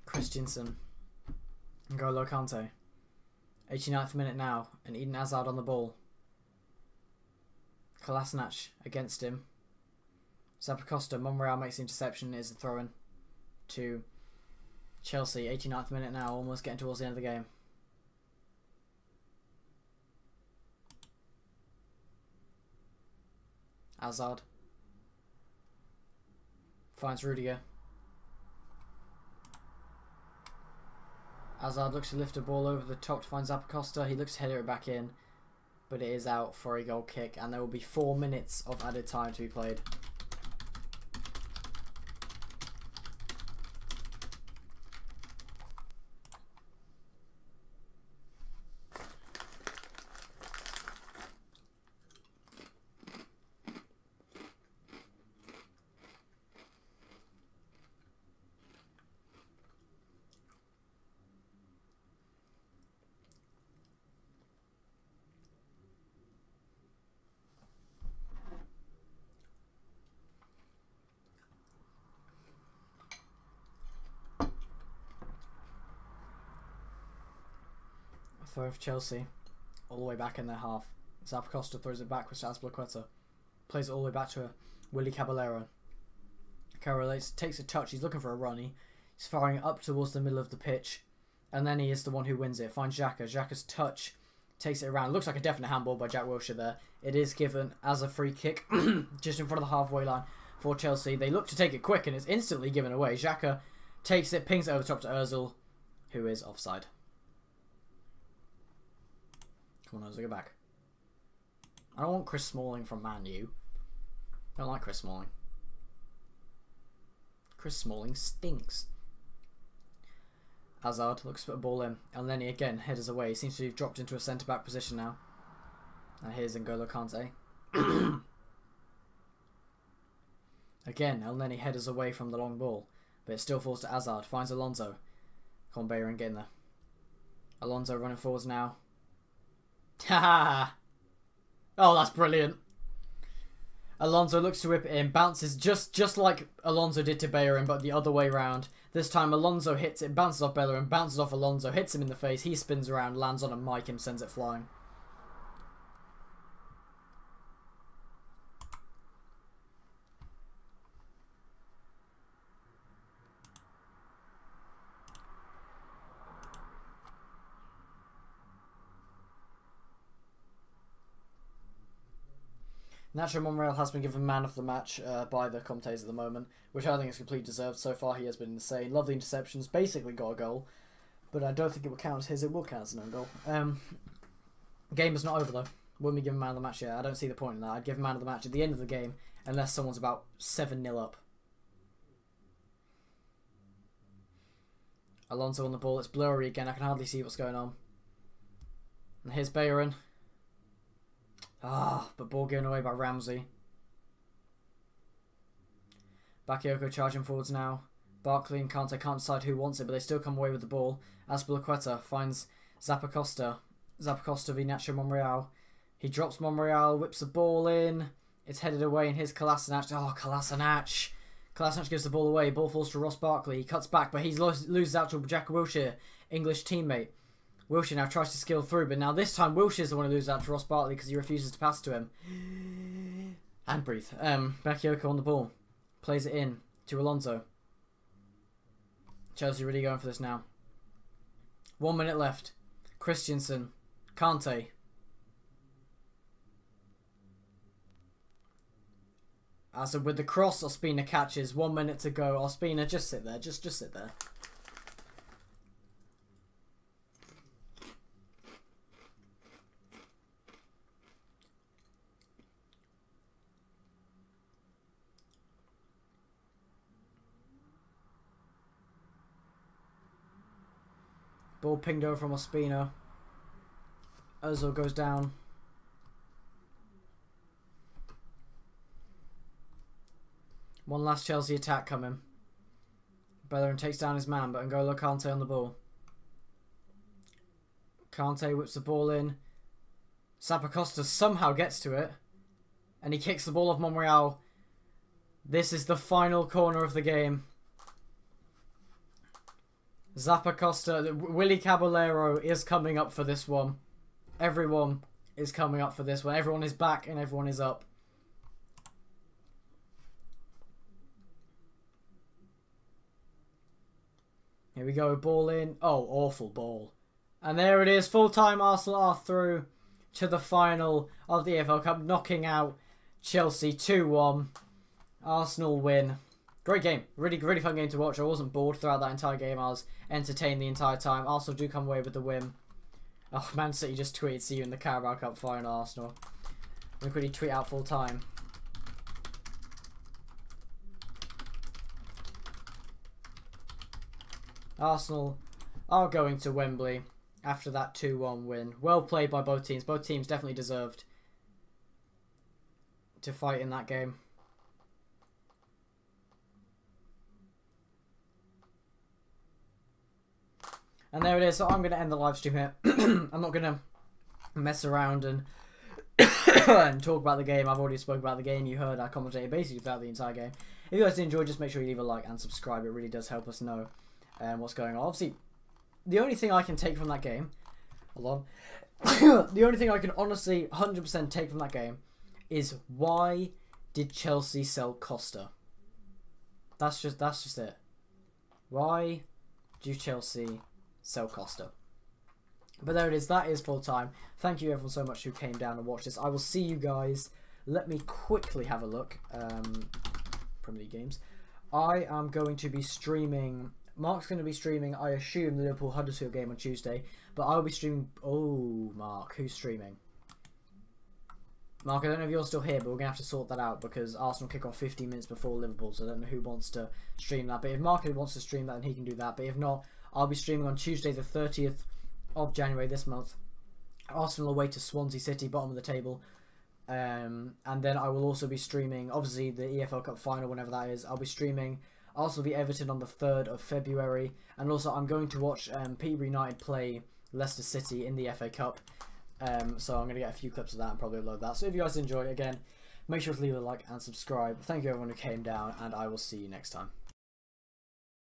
A: Christensen. N'Golo Kante. 89th minute now, and Eden Hazard on the ball. Kolasinac against him. Zappacosta, Monreal makes the interception, is the throw-in to Chelsea. 89th minute now, almost getting towards the end of the game. Hazard finds Rudiger. Hazard looks to lift a ball over the top to find Zappacosta. He looks to header it back in, but it is out for a goal kick, and there will be 4 minutes of added time to be played. Throw for Chelsea. All the way back in their half. Zappacosta throws it backwards to Azpilicueta. Plays it all the way back to Willy Caballero. Caballero takes a touch. He's looking for a run. He's firing up towards the middle of the pitch. And then he is the one who wins it. Finds Xhaka. Xhaka's touch takes it around. Looks like a definite handball by Jack Wilshere there. It is given as a free kick just in front of the halfway line for Chelsea. They look to take it quick and it's instantly given away. Xhaka takes it, pings it over the top to Ozil, who is offside. Come on, Ozil, go back. I don't want Chris Smalling from Man U. I don't like Chris Smalling. Chris Smalling stinks. Hazard looks to put a ball in. And then he again headers away. He seems to have dropped into a centre-back position now. And here's N'Golo Kante. Again, El Neni headers away from the long ball. But it still falls to Hazard. Finds Alonso. Come on, Bayern, get in there. Alonso running forwards now. Ha! Oh, that's brilliant. Alonso looks to whip it in. Bounces just like Alonso did to Bayern, but the other way round. This time Alonso hits it, bounces off Bellerin, bounces off Alonso, hits him in the face. He spins around, lands on a mic and sends it flying. Nacho Monreal has been given man of the match by the commentators at the moment, which I think is completely deserved. So far he has been insane. Lovely interceptions, basically got a goal, but I don't think it will count as his, it will count as an own goal. Game is not over though. Wouldn't be given man of the match yet. I don't see the point in that. I'd give man of the match at the end of the game, unless someone's about 7-0 up. Alonso on the ball, it's blurry again, I can hardly see what's going on. And here's Bayern. Ah, but ball given away by Ramsey. Bakayoko charging forwards now. Barkley and Kante can't decide who wants it, but they still come away with the ball. Azpilicueta finds Zappacosta. Zappacosta v Nacho Monreal. He drops Monreal, whips the ball in. It's headed away, and here's Kolasinac. Oh, Kolasinac. Kolasinac gives the ball away. Ball falls to Ross Barkley. He cuts back, but he loses out to Jack Wilshere, English teammate. Wilshere now tries to skill through, but now this time Wilshere's the one who loses out to Ross Barkley because he refuses to pass to him. And breathe. Bakayoko on the ball. Plays it in to Alonso. Chelsea really going for this now. 1 minute left. Christensen. Kante. As with the cross, Ospina catches. 1 minute to go. Ospina, just sit there. Just sit there. Ball pinged over from Ospina. Ozil goes down. One last Chelsea attack coming. Bellerin takes down his man, but N'Golo Kante on the ball. Kante whips the ball in. Zappacosta somehow gets to it. And he kicks the ball off Monreal. This is the final corner of the game. Zappacosta, Willy Caballero is coming up for this one. Everyone is coming up for this one. Everyone is back and everyone is up. Here we go, ball in. Oh, awful ball. And there it is, full-time Arsenal are through to the final of the EFL Cup, knocking out Chelsea 2-1. Arsenal win. Great game. Really fun game to watch. I wasn't bored throughout that entire game. I was entertained the entire time. Arsenal do come away with the win. Oh, Man City just tweeted, see you in the Carabao Cup final, Arsenal. Look what he tweet out full time. Arsenal are going to Wembley after that 2-1 win. Well played by both teams. Both teams definitely deserved to fight in that game. And there it is. So I'm going to end the live stream here. I'm not going to mess around and and talk about the game. I've already spoke about the game. You heard our commentator basically throughout the entire game. If you guys did enjoy, just make sure you leave a like and subscribe. It really does help us know what's going on. Obviously, the only thing I can take from that game Hold on. The only thing I can honestly 100% take from that game is why did Chelsea sell Costa? That's just it. Why do Chelsea sell Costa? But there it is. That is full time. Thank you everyone so much who came down and watched this. I will see you guys. Let me quickly have a look. Premier League games. I am going to be streaming. Mark's going to be streaming, I assume, the Liverpool Huddersfield game on Tuesday. But I'll be streaming... Oh, Mark. Who's streaming? Mark, I don't know if you're still here, but we're going to have to sort that out because Arsenal kick off 15 minutes before Liverpool, so I don't know who wants to stream that. But if Mark wants to stream that, then he can do that. But if not, I'll be streaming on Tuesday the 30th of January this month. Arsenal away to Swansea City, bottom of the table. And then I will also be streaming, obviously, the EFL Cup final, whenever that is. I'll be streaming Arsenal v Everton on the 3rd of February. And also, I'm going to watch Peterborough United play Leicester City in the FA Cup. So I'm going to get a few clips of that and probably upload that. So if you guys enjoy, again, make sure to leave a like and subscribe. Thank you everyone who came down, and I will see you next time.